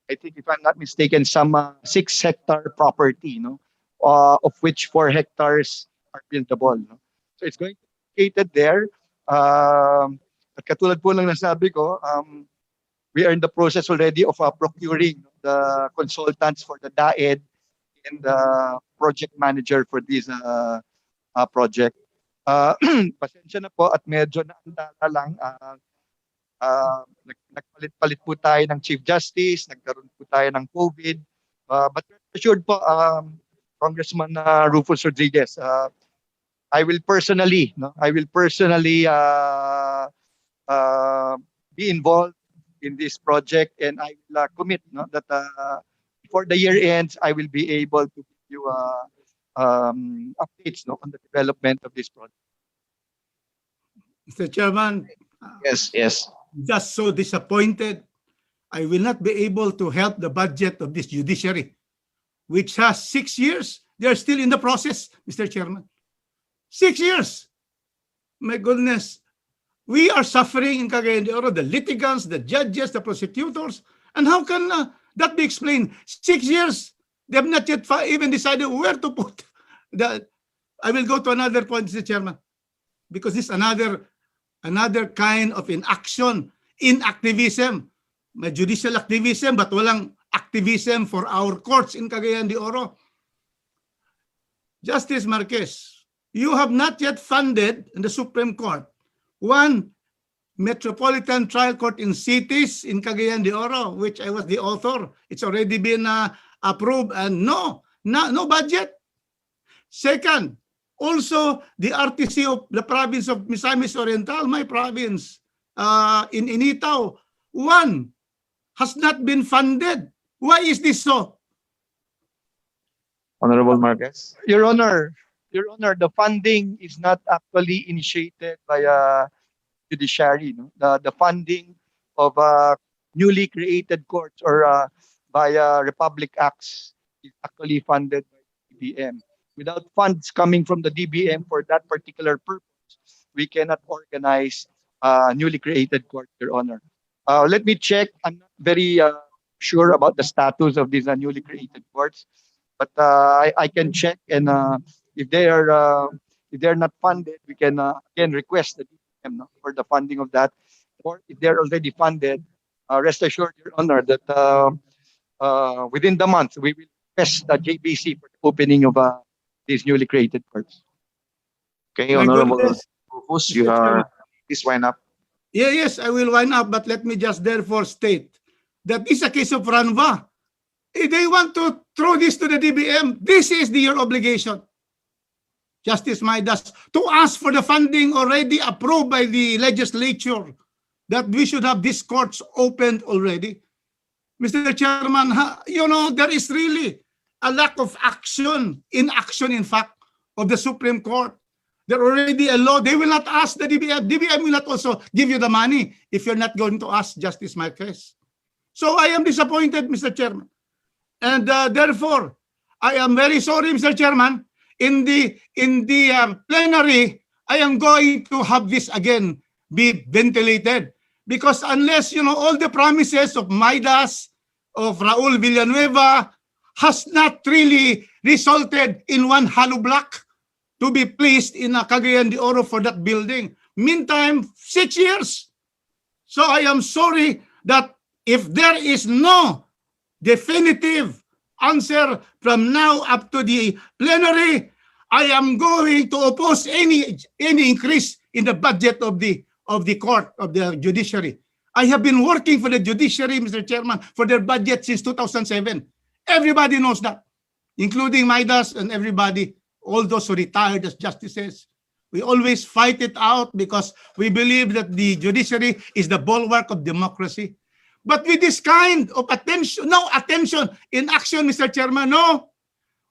I think if I'm not mistaken, some 6-hectare property, no? Of which 4 hectares are buildable, no? So it's going to be located there. At katulad po lang nasabi ko, we are in the process already of procuring the consultants for the DAED and the project manager for this project. Pasensya na po at medyo naantala lang. Nagpalit-palit po tayo ng Chief Justice, nagkaroon po tayo ng COVID. But assured po, Congressman Rufus Rodriguez, I will personally be involved in this project, and I will commit, no, that before the year ends, I will be able to give you updates, no, on the development of this project. Mr. Chairman, Yes, yes. just so disappointed. I will not be able to help the budget of this judiciary, which has 6 years. They are still in the process, Mr. Chairman. 6 years. My goodness. We are suffering in Cagayan de Oro, the litigants, the judges, the prosecutors. And how can that be explained? 6 years. They have not yet even decided where to put that. I will go to another point, Mr. Chairman, because this is another kind of inaction, inactivism. May judicial activism, but walang activism for our courts in Cagayan de Oro. Justice Marquez, you have not yet funded in the Supreme Court one metropolitan trial court in cities in Cagayan de Oro, which I was the author. It's already been approved, and no budget. Second, also the RTC of the province of Misamis Oriental, my province, in Initaw, one has not been funded. Why is this so? Honorable Marquez. Your Honor, the funding is not actually initiated by judiciary. No? The funding of newly created courts or by Republic Acts is actually funded by DBM. Without funds coming from the DBM for that particular purpose, we cannot organize newly created court, Your Honor. Let me check. I'm not very sure about the status of these newly created courts, but I can check, and if they are if they're not funded, we can again request the DPM, no, for the funding of that. Or if they're already funded, rest assured, Your Honor, that within the month we will request the JBC for the opening of these newly created courts. Okay, My Honorable goodness, Rufus, you Mr. Chairman. please wind up. Yeah, yes, I will wind up, but let me just therefore state that this is a case of Ranva. If they want to throw this to the DBM, this is your obligation, Justice Maidas, to ask for the funding already approved by the legislature, that we should have these courts opened already. Mr. Chairman, you know, there is really a lack of action, inaction, in fact, of the Supreme Court. There already a law. They will not ask the DBM. DBM will not also give you the money if you're not going to ask Justice Marquez. So I am disappointed, Mr. Chairman. And therefore, I am very sorry, Mr. Chairman. In the plenary, I am going to have this again be ventilated. Because unless, you know, all the promises of Maidas, of Raul Villanueva, has not really resulted in one hollow block to be placed in Cagayan de Oro for that building. Meantime, 6 years. So I am sorry that if there is no definitive answer from now up to the plenary, I am going to oppose any increase in the budget of the court, of the judiciary. I have been working for the judiciary, Mr. Chairman, for their budget since 2007. Everybody knows that, including Maidas and everybody, all those who retired as justices. We always fight it out because we believe that the judiciary is the bulwark of democracy. But with this kind of attention, no attention in action, Mr. Chairman, no,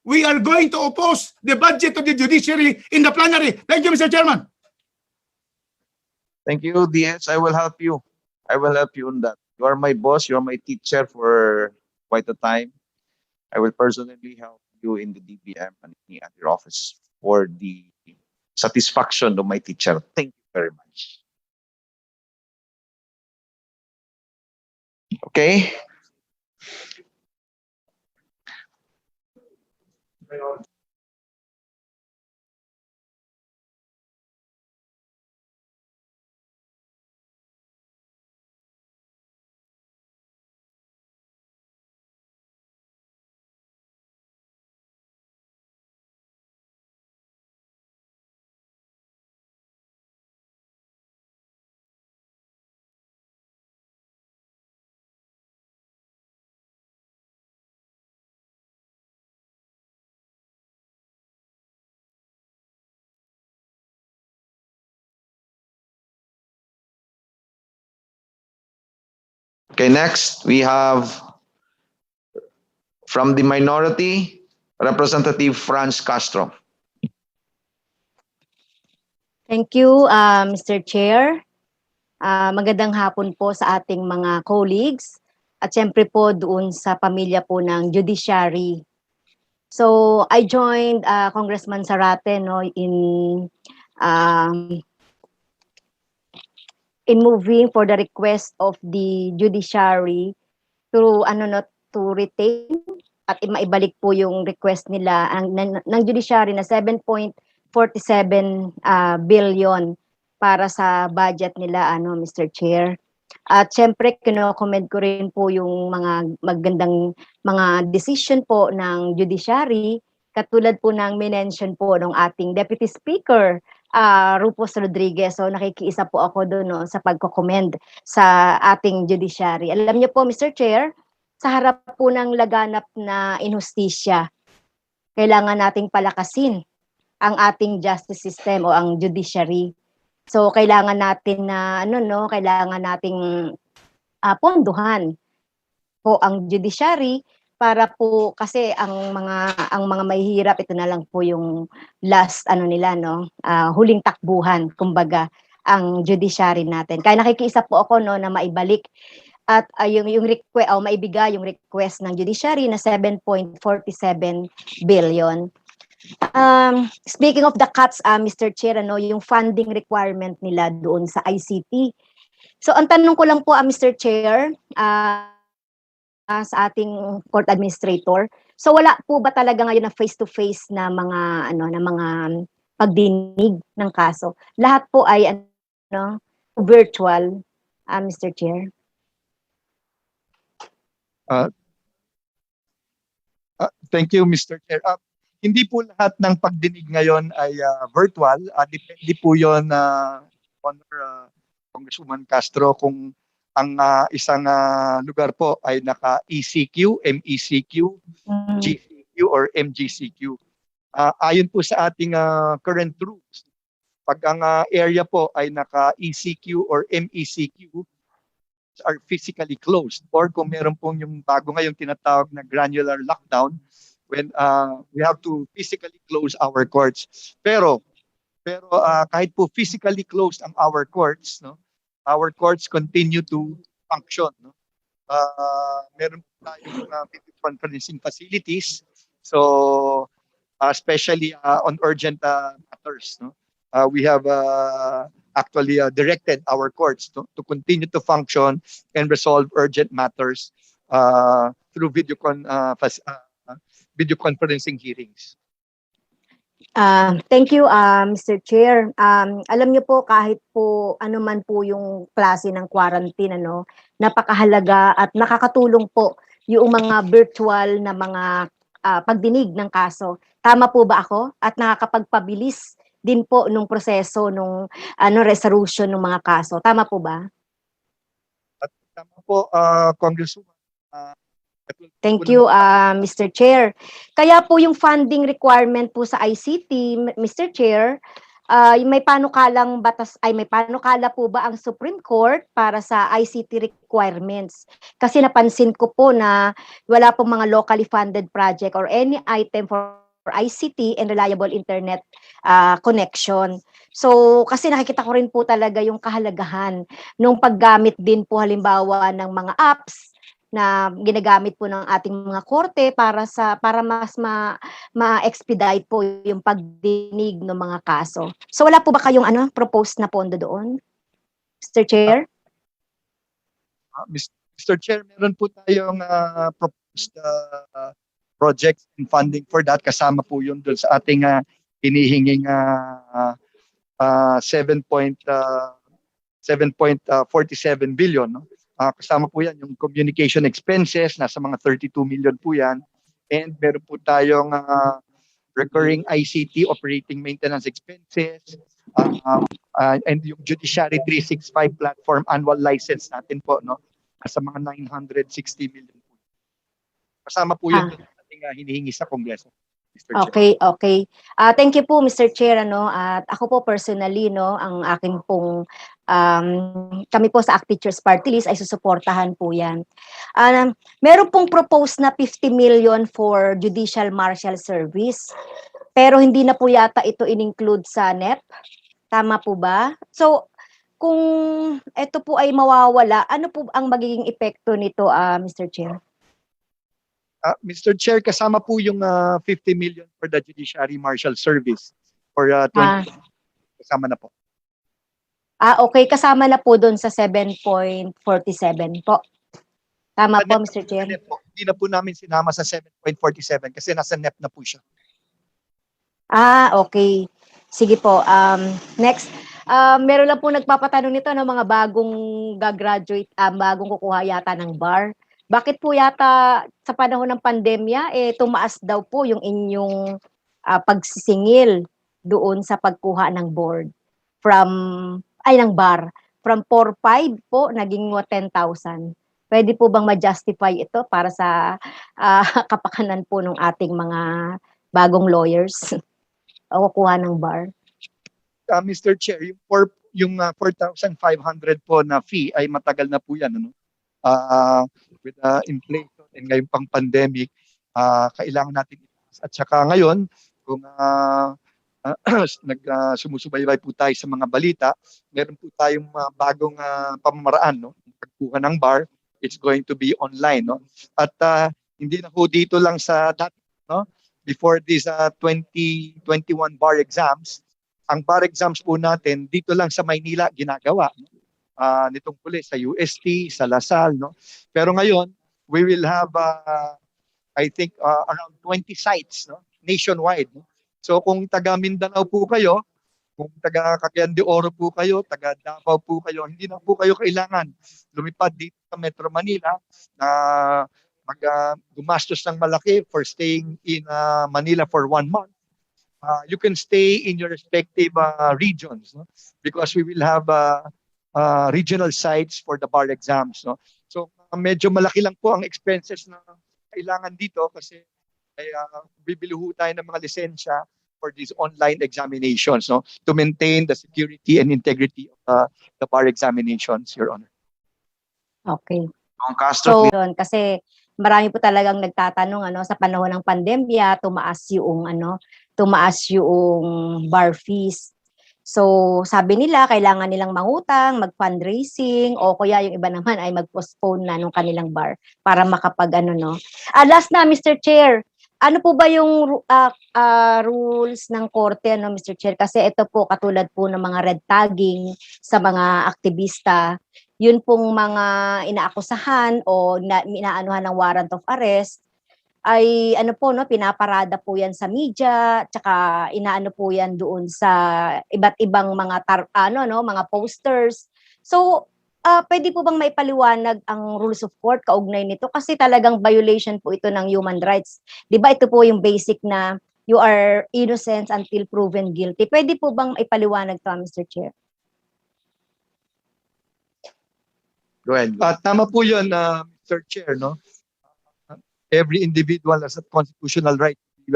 we are going to oppose the budget of the judiciary in the plenary. Thank you, Mr. Chairman. Thank you, DS. I will help you. I will help you on that. You are my boss. You are my teacher for quite a time. I will personally help you in the DBM and any other office for the satisfaction of my teacher. Thank you very much. Okay. Okay, next we have from the minority, Representative Franz Castro. Thank you, Mr. Chair. Magandang hapon po sa ating mga colleagues at syempre po doon sa pamilya po ng judiciary. So I joined Congressman Zarate, no, in moving for the request of the judiciary to retain at maibalik po yung request nila ng judiciary na 7.47 billion para sa budget nila, Mr. Chair. At syempre, kino-commend ko rin po yung mga magandang mga decision po ng judiciary, katulad po ng minention po ng ating Deputy Speaker, Rufus Rodriguez. So nakikiisa po ako doon, no, sa pagko-commend sa ating judiciary. Alam niyo po, Mr. Chair, sa harap po ng laganap na inhustisya, kailangan nating palakasin ang ating justice system o ang judiciary. So kailangan natin na kailangan nating ponduhan po ang judiciary para po kasi ang mga mahihirap, ito na lang po yung last nila, huling takbuhan kumbaga ang judiciary natin. Kaya nakikiisa po ako, no, na maibalik at yung request maibigay yung request ng judiciary na 7.47 billion. Speaking of the cuts, Mr. Chair, yung funding requirement nila doon sa ICT, So ang tanong ko lang po, Mr. Chair, sa ating court administrator. So wala po ba talaga ngayon na face-to-face na mga na mga pagdinig ng kaso? Lahat po ay virtual, Mr. Chair. Thank you, Mr. Chair. Hindi po lahat ng pagdinig ngayon ay virtual. Depende po yon Honor Congresswoman Castro, kung ang isang lugar po ay naka-ECQ, MECQ, GCQ, or MGCQ. Ayon po sa ating current rules, pag ang area po ay naka-ECQ or MECQ, are physically closed, or kung meron pong yung bago ngayong tinatawag na granular lockdown, when we have to physically close our courts. Pero kahit po physically closed ang our courts, our courts continue to function. Meron po tayong video conferencing facilities, so especially on urgent matters. We have actually directed our courts to continue to function and resolve urgent matters through video conferencing hearings. Thank you, Mr. Chair. Alam niyo po, kahit po ano man po yung klase ng quarantine, napakahalaga at nakakatulong po yung mga virtual na mga pagdinig ng kaso. Tama po ba ako? At nakakapagpabilis din po nung proseso nung resolution ng mga kaso. Tama po ba? At tama po, Congresswoman. Thank you, Mr. Chair. Kaya po yung funding requirement po sa ICT, Mr. Chair, may panukalang may panukala po ba ang Supreme Court para sa ICT requirements? Kasi napansin ko po na wala pong mga locally funded project or any item for ICT and reliable internet connection. So, kasi nakikita ko rin po talaga yung kahalagahan nung paggamit din po halimbawa ng mga apps na ginagamit po ng ating mga korte para mas ma-expedite po yung pagdinig ng mga kaso. So wala po ba kayong proposed na pondo doon, Mr. Chair? Mr. Chair, meron po tayong proposed projects and funding for that. Kasama po yun doon sa ating hinihinging 7.47 billion. Kasama po yan yung communication expenses, nasa mga 32 million po yan. And meron po tayong recurring ICT operating maintenance expenses, and yung Judiciary 365 platform annual license natin po, nasa mga 960 million po. Kasama po yun sa ating hinihingi sa Kongreso. Okay. Thank you po, Mr. Chair. At ako po personally, ang aking pong kami po sa ACT Teachers Party List ay susuportahan po yan. Meron pong proposed na 50 million for Judicial Marshal Service, pero hindi na po yata ito in-include sa NEP. Tama po ba? So, kung ito po ay mawawala, ano po ang magiging epekto nito, Mr. Chair? Mr. Chair, kasama po yung 50 million for the Judiciary Marshal Service for 20. Kasama na po. Okay. Kasama na po doon sa 7.47 po. Tama po, Mr. Chair. Hindi na po namin sinama sa 7.47 kasi nasa NEP na po siya. Okay. Sige po. Next. Meron lang po nagpapatanong nito ng mga bagong gagraduate, bagong kukuha yata ng bar. Bakit po yata sa panahon ng pandemya, tumaas daw po yung inyong pagsisingil doon sa pagkuha ng board ng bar. From 4,500 po, naging 10,000. Pwede po bang ma-justify ito para sa kapakanan po ng ating mga bagong lawyers o kukuha ng bar? Mr. Chair, yung 4,500 po na fee ay matagal na po yan. With inflation and ngayon pang pandemic, kailangan natin itaas. At saka ngayon, kung sumusubaybay po tayo sa mga balita, meron po tayong bagong pamamaraan, pagkuha ng bar, it's going to be online. At hindi na po dito lang sa dati, before this 2021 bar exams, ang bar exams po natin dito lang sa Maynila ginagawa. nitong huli sa UST, sa Lasal, no? Pero ngayon, we will have I think around 20 sites, no, nationwide, no? So kung taga Mindanao po kayo, kung taga Cagayan de Oro po kayo, taga Davao po kayo, hindi na po kayo kailangan lumipad dito sa Metro Manila na gumastos ng malaki for staying in Manila for 1 month. You can stay in your respective regions, no? Because we will have regional sites for the bar exams, no? So medyo malaki lang po ang expenses na kailangan dito kasi bibili ho tayo ng mga lisensya for these online examinations, no, to maintain the security and integrity of the bar examinations, Your Honor. Okay. Kong Castro, So, yun, kasi marami po talagang nagtatanong sa panahon ng pandemya, tumaas yung bar fees. So, sabi nila, kailangan nilang mangutang, mag-fundraising, o kaya yung iba naman ay mag-postpone na nung kanilang bar para last na, Mr. Chair, ano po ba yung rules ng korte, Mr. Chair? Kasi ito po, katulad po ng mga red tagging sa mga aktivista, yun pong mga inaakusahan o inaanuhan ng warrant of arrest, ay pinaparada po yan sa media, tsaka inaano po yan doon sa iba't ibang mga mga posters. So, pwede po bang maipaliwanag ang rules of court kaugnay nito? Kasi talagang violation po ito ng human rights. 'Di ba ito po yung basic na you are innocent until proven guilty. Pwede po bang maipaliwanag to, Mr. Chair? go ahead. Tama po yun, Mr. Chair, no? Every individual has a constitutional right to be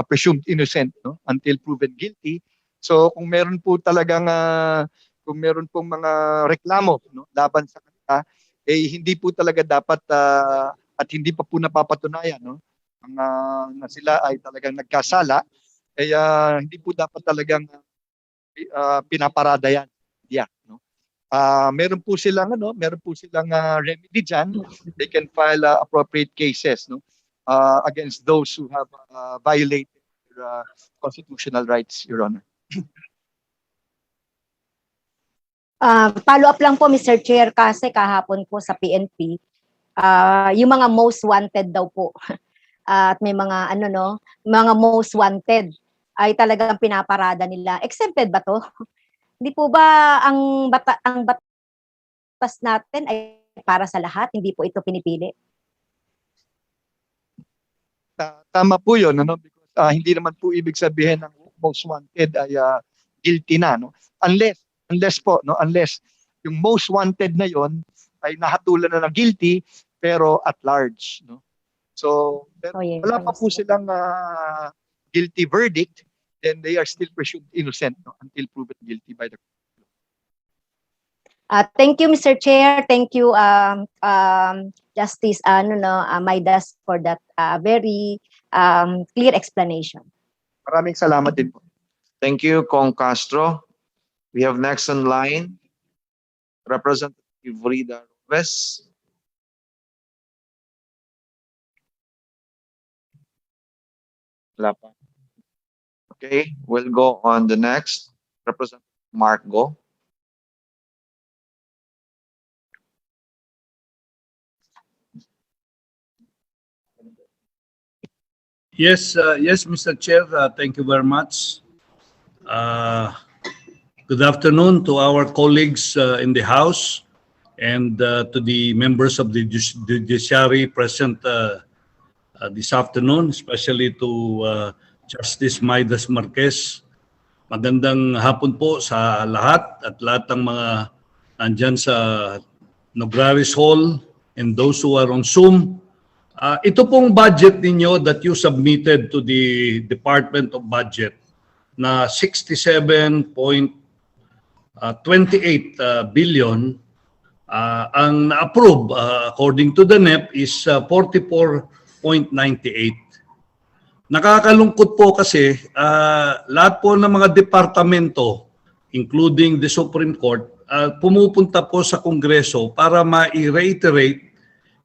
presumed innocent, no, until proven guilty. So kung meron po talagang kung meron pong mga reklamo, no, laban sa kanila, hindi po talaga dapat at hindi pa po napapatunayan, no, na sila ay talagang nagkasala, hindi po dapat talagang pinaparada yan. Yeah, no. Meron po silang remedy diyan. They can file appropriate cases, no, against those who have violated their constitutional rights, Your Honor. Follow up lang po, Mr. Chair, kasi kahapon po sa PNP, yung mga most wanted daw po. At may mga mga most wanted ay talagang pinaparada nila. Exempted ba to? Hindi po ba ang batas natin ay para sa lahat? Hindi po ito pinipili? Tama po yun, ano? Because hindi naman po ibig sabihin ng most wanted ay guilty na, no? Unless yung most wanted na yon ay nahatulan na ng guilty pero at large, no? So wala pa po silang guilty verdict, then they are still presumed innocent, no, until proven guilty by the court. Thank you, Mr. Chair. Thank you, Justice Maidas, for that very clear explanation. Maraming salamat din po. Thank you, Kong Castro. We have next in line, Representative Rida Rufus. Wala pa. Okay, we'll go on the next. Representative Mark Go. Yes, Mr. Chair. Thank you very much. Good afternoon to our colleagues in the House and to the members of the Judiciary present this afternoon, especially to Justice Maidas Marquez. Magandang hapon po sa lahat at lahat ng mga nandyan sa Nograles Hall and those who are on Zoom. Ito pong budget ninyo that you submitted to the Department of Budget na 67.28 billion, ang na-approve according to the NEP is 44.98. Nakakalungkot po kasi lahat po ng mga departamento, including the Supreme Court, pumupunta po sa Kongreso para ma-reiterate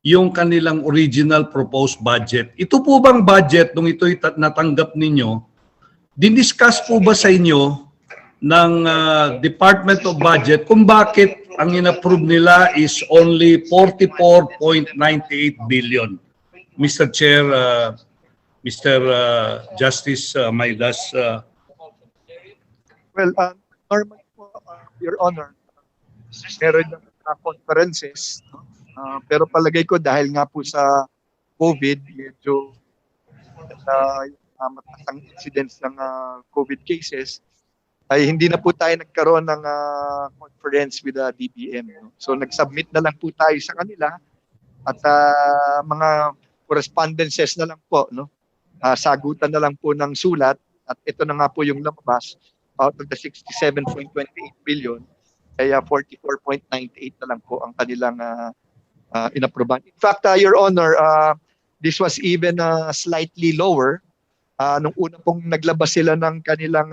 yung kanilang original proposed budget. Ito po bang budget nung ito'y natanggap ninyo, diniscuss po ba sa inyo ng Department of Budget kung bakit ang inapprove nila is only 44.98 billion. Mr. Chair, Mr. Justice Maidas, Well, normally po, Your Honor, meron ng conferences, no? Pero palagay ko dahil nga po sa COVID, medyo mataas ang incidence ng COVID cases, ay hindi na po tayo nagkaroon ng conference with the DBM. No? So nag-submit na lang po tayo sa kanila at mga correspondences na lang po, no? Sagutan na lang po ng sulat at ito na nga po yung lumabas out of the 67.28 billion kaya 44.98 na lang po ang kanilang inapproban. In fact, Your Honor, this was even slightly lower nung una pong naglabas sila ng kanilang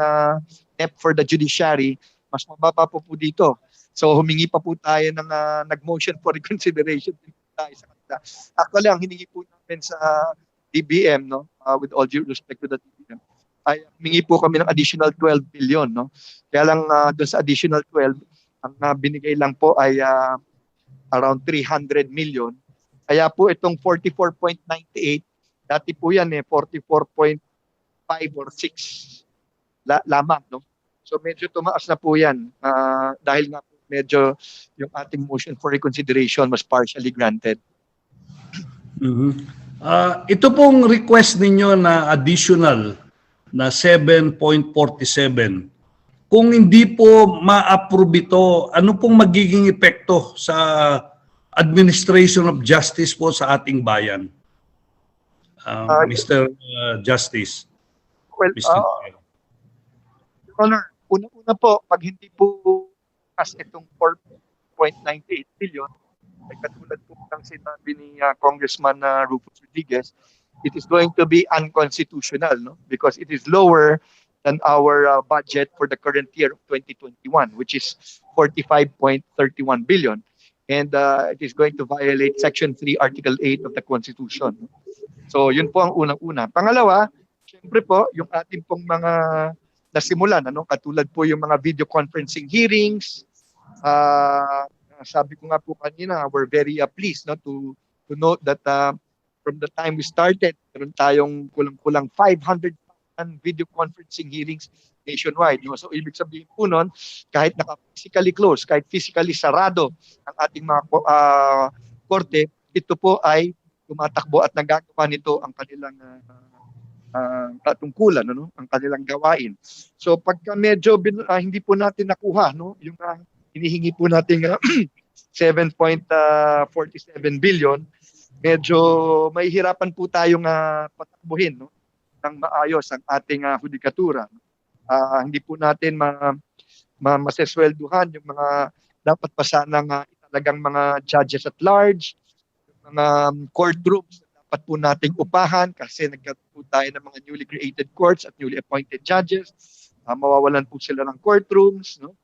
EP for the judiciary, mas mababa po dito. So humingi pa po tayo ng nag-motion for reconsideration din po tayo sa kanila. Actually, ang hiningi po namin sa DBM, no, with all due respect to the DBM, ay humingi po kami ng additional 12 billion, no. Kaya lang doon sa additional 12, ang binigay lang po ay around 300 million. Kaya po itong 44.98, dati po yan 44.5 or 6 lamang, no. So medyo tumaas na po yan dahil nga po medyo yung ating motion for reconsideration was partially granted. Ito pong request ninyo na additional na 7.47. Kung hindi po ma-approve ito, ano pong magiging epekto sa administration of justice po sa ating bayan? Mr. Justice. Well, Mr. Your Honor, una-una po, pag hindi po as itong 4.98 billion, ay katulad po ng sinabi ni Congressman Rufus, it is going to be unconstitutional, no? Because it is lower than our budget for the current year of 2021, which is 45.31 billion. And it is going to violate Section 3, Article 8 of the Constitution. So yun po ang unang-una. Pangalawa, siyempre po, yung ating pong mga nasimulan, ano? Katulad po yung mga video conferencing hearings. Sabi ko nga po kanina, we're very pleased, no, to note that from the time we started, meron tayong kulang-kulang 500 video conferencing hearings nationwide. No? So ibig sabihin po nun, kahit naka-physically closed, kahit physically sarado ang ating mga korte, ito po ay tumatakbo at nagagawa nito ang kanilang katungkulan, no? Ang kanilang gawain. So pagka medyo hindi po natin nakuha, no, yung hinihingi po nating 7.47 billion, medyo mahihirapan po tayong patakbuhin, no, ng maayos ang ating hudikatura. Hindi po natin maseswelduhan yung mga dapat pa sanang talagang mga judges at large, yung mga courtrooms na dapat po nating upahan kasi nagkaroon po tayo ng mga newly created courts at newly appointed judges. Mawawalan po sila ng courtrooms, no?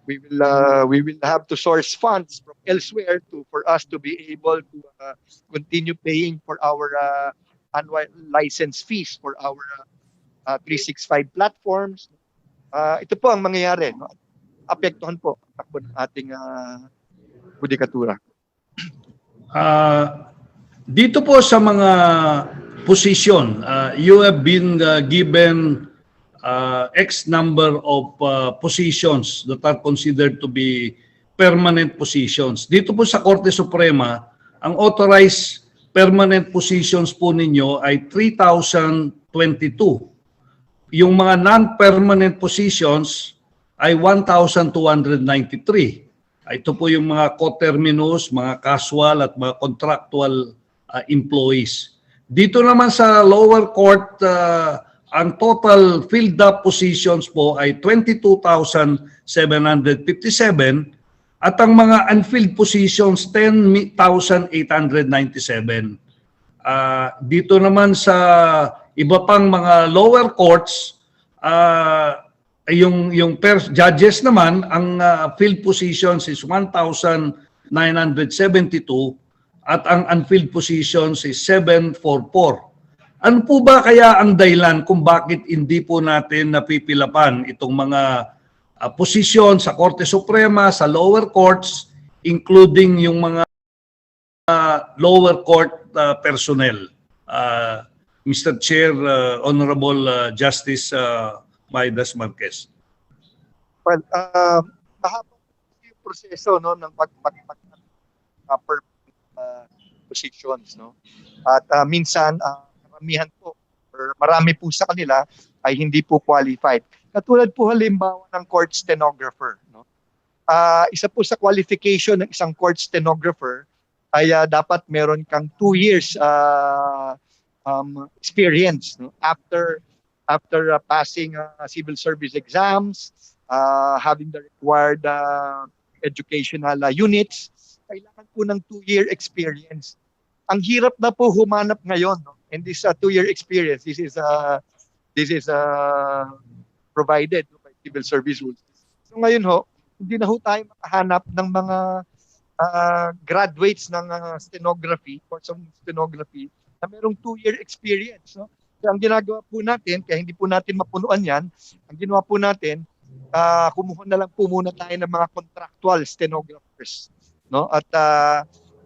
We will have to source funds from elsewhere for us to be able to continue paying for our annual license fees for our 365 platforms. Ito po ang mangyayari, no? Apektuhan po ang takbo ng ating judikatura. Dito po sa mga position, you have been given X number of positions that are considered to be permanent positions. Dito po sa Korte Suprema, ang authorized permanent positions po ninyo ay 3,022. Yung mga non-permanent positions ay 1,293. Ito po yung mga coterminous, mga casual at mga contractual employees. Dito naman sa lower court, ang total filled up positions po ay 22,757 at ang mga unfilled positions 10,897. Dito naman sa iba pang mga lower courts, yung judges naman, ang filled positions is 1,972 at ang unfilled positions is 744. Ano po ba kaya ang dahilan kung bakit hindi po natin napipilapan itong mga posisyon sa Korte Suprema, sa lower courts, including yung mga lower court personnel? Mr. Chair, Honorable Justice Maidas Marquez. Well, mahaba yung proseso, no, ng per positions, no. At minsan karamihan po or marami po sa kanila ay hindi po qualified. Katulad po halimbawa ng court stenographer, no. Isa po sa qualification ng isang court stenographer ay dapat meron kang 2 years experience, no, after passing civil service exams, having the required educational units. Kailangan po ng 2-year experience. Ang hirap na po humanap ngayon, no? And this 2-year experience, this is provided by civil service rules. So ngayon ho, hindi na ho tayo makahanap ng mga graduates ng stenography, course of stenography, na merong 2-year experience, no? So ang ginagawa po natin, kaya hindi po natin mapunuan yan, ang ginawa po natin, kumuha na lang po muna tayo ng mga contractual stenographers, no? At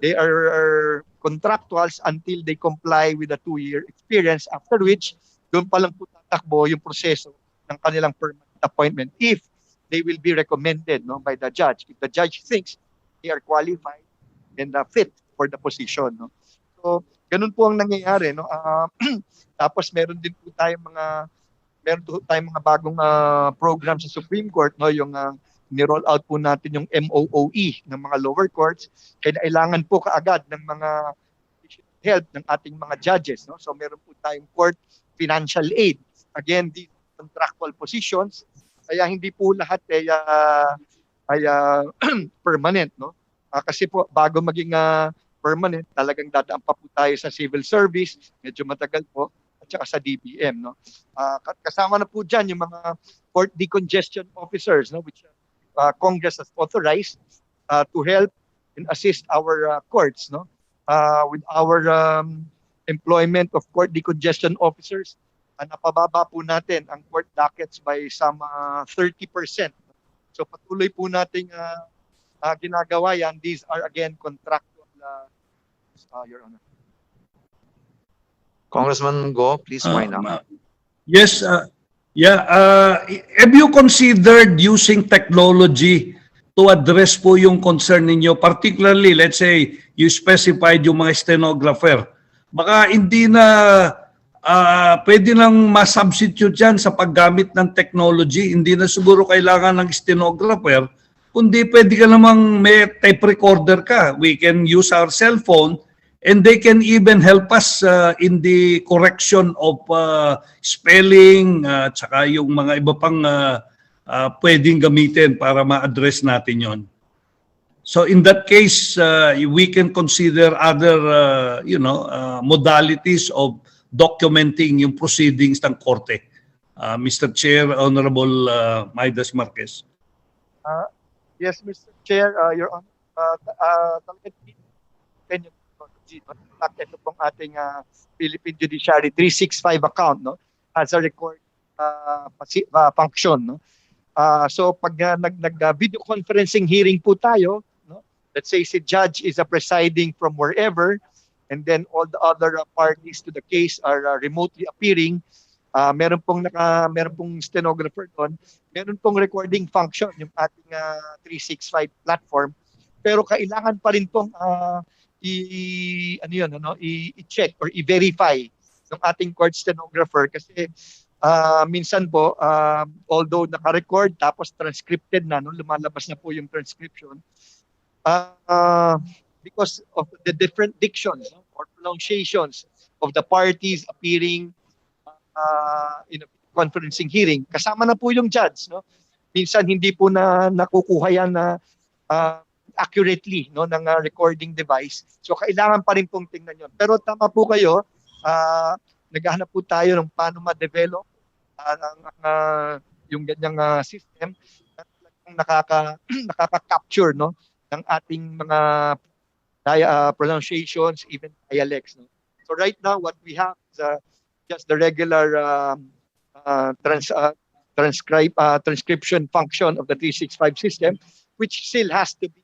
they are contractuals until they comply with the 2-year experience, after which doon pa lang po tatakbo yung proseso ng kanilang permanent appointment if they will be recommended, no, by the judge. If the judge thinks they are qualified and fit for the position, no. So ganun po ang nangyayari, no. Tapos meron po tayong mga bagong program sa Supreme Court, no, yung ni-roll out po natin yung MOOE ng mga lower courts. Kailangan po kaagad ng mga help ng ating mga judges, no. So meron po tayong court financial aid. Again, these contractual positions, kaya hindi po lahat ay permanent, no. Kasi po bago maging permanent, talagang dadaan pa po tayo sa civil service, medyo matagal po, at saka sa DBM, no. Kasama na po diyan yung mga court decongestion officers, no, which Congress has authorized to help and assist our courts, no, with our employment of court decongestion officers. Napababa po natin ang court dockets by some 30%. So patuloy po nating ginagawa yan. These are again contractual, Your Honor. Congressman Go, please wind up. Yes, have you considered using technology to address po yung concern ninyo? Particularly, let's say, you specified yung mga stenographer. Baka hindi na pwede nang ma-substitute yan sa paggamit ng technology. Hindi na siguro kailangan ng stenographer, kundi pwede ka namang may tape recorder ka. We can use our cell phone and they can even help us in the correction of spelling, tsaka yung mga iba pang pwedeng gamitin para ma-address natin yon. So in that case, we can consider other modalities of documenting yung proceedings ng korte. Mr. Chair, Honorable Maidas Marquez. Yes, Mr. Chair, Your Honor, ito pong ating Philippine Judiciary 365 account, no, as a record function, no. So pag nag-video conferencing hearing po tayo, no, let's say si judge is presiding from wherever, and then all the other parties to the case are remotely appearing, meron pong stenographer doon, meron pong recording function yung ating 365 platform, pero kailangan pa rin pong i-check or i-verify ng ating court stenographer kasi minsan po although naka-record tapos transcripted na, no, lumalabas na po yung transcription, because of the different dictions, no, or pronunciations of the parties appearing in a conferencing hearing, kasama na po yung judge, no. Minsan hindi po na nakukuha yan na accurately, no, ng recording device. So kailangan pa rin pong tingnan yon. Pero tama po kayo, naghahanap po tayo ng paano ma-develop yung ganyang system na nakaka-capture, no, ng ating mga pronunciations, even dialects, no. So right now what we have is just the regular transcription function of the 365 system, which still has to be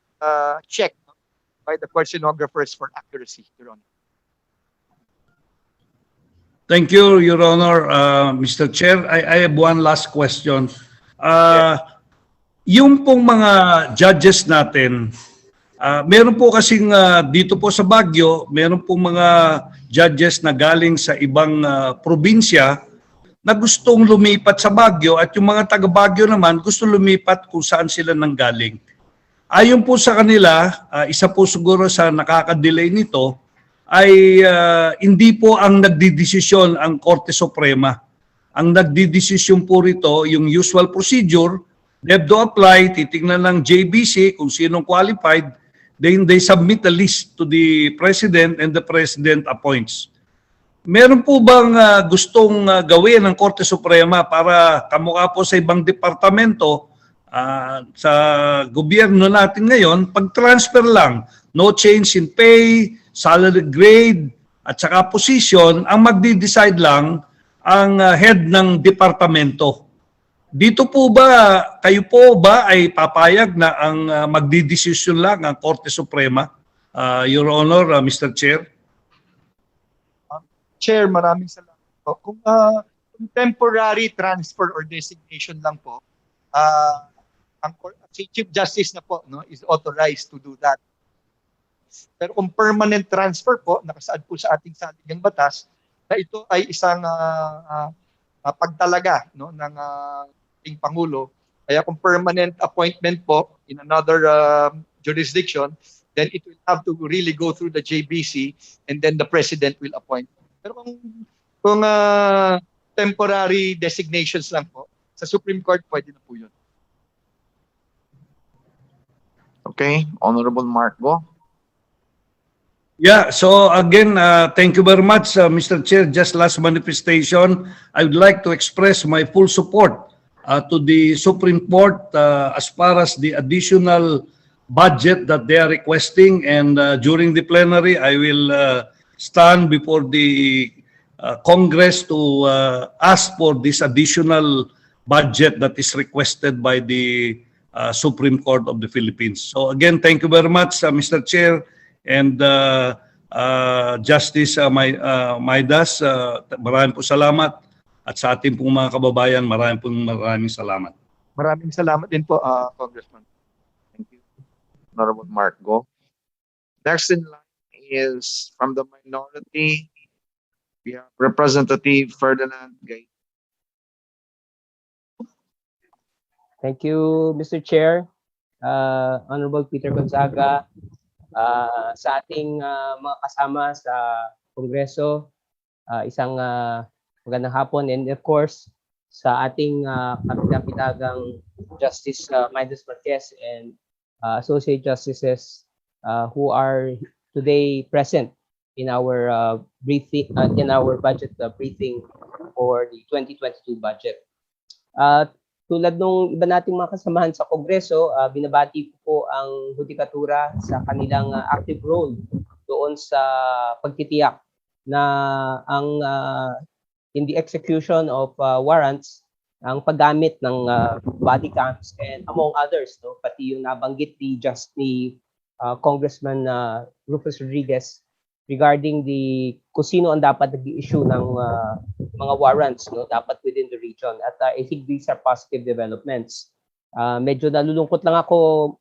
checked by the court stenographers for accuracy, Your Honor. Thank you, Your Honor. Mr. Chair, I have one last question. Yung pong mga judges natin, meron po kasing dito po sa Baguio, meron pong mga judges na galing sa ibang probinsya na gustong lumipat sa Baguio at yung mga taga Baguio naman gusto lumipat kung saan sila nanggaling. Ayon po sa kanila, isa po siguro sa nakaka-delay nito ay hindi po ang nagdidesisyon ang Korte Suprema. Ang nagdidesisyon po rito, yung usual procedure, they have to apply, titingnan ng JBC kung sinong qualified, then they submit a list to the President and the President appoints. Meron po bang gustong gawin ng Korte Suprema para kamukha po sa ibang departamento sa gobyerno natin ngayon, pag-transfer lang, no change in pay, salary grade, at saka position, ang magdi-decide lang ang head ng departamento. Dito po ba, kayo po ba ay papayag na ang magdi-decision lang ang Korte Suprema? Your Honor, Mr. Chair? Chair, maraming salamat po. Kung temporary transfer or designation lang po, si Chief Justice na po is authorized to do that. Pero kung permanent transfer po, nakasaad po sa ating saligang batas, na ito ay isang pagtalaga ng ating Pangulo. Kaya kung permanent appointment po in another jurisdiction, then it will have to really go through the JBC and then the President will appoint. Pero kung temporary designations lang po, sa Supreme Court pwede na po yun. Okay, Honorable Marco. Yeah, so again, thank you very much, Mr. Chair. Just last manifestation, I would like to express my full support to the Supreme Court as far as the additional budget that they are requesting. And during the plenary, I will stand before the Congress to ask for this additional budget that is requested by the Supreme Court of the Philippines. So again, thank you very much, Mr. Chair. And Justice Maidas, maraming po salamat. At sa ating pong mga kababayan, maraming salamat. Maraming salamat din po, Congressman. Thank you, Honorable Marco. Next in line is from the minority. We have Representative Ferdinand Gay. Thank you, Mr. Chair, Honorable Peter Gonzaga, sa ating mga kasama sa Kongreso, isang magandang hapon, and of course sa ating kapitang-pitagang Justice Maidas Marquez and Associate Justices who are today present in our briefing, in our budget briefing for the 2022 budget. Tulad nung iba nating mga kasamahan sa Kongreso, binabati po ang Hudikatura sa kanilang active role doon sa pagtitiyak na ang in the execution of warrants, ang paggamit ng body cams and among others, pati yung nabanggit ni Congressman Rufus Rodriguez regarding kung sino ang dapat nag-i-issue ng mga warrants, dapat within the region. At I think these are positive developments. Medyo nalulungkot lang ako,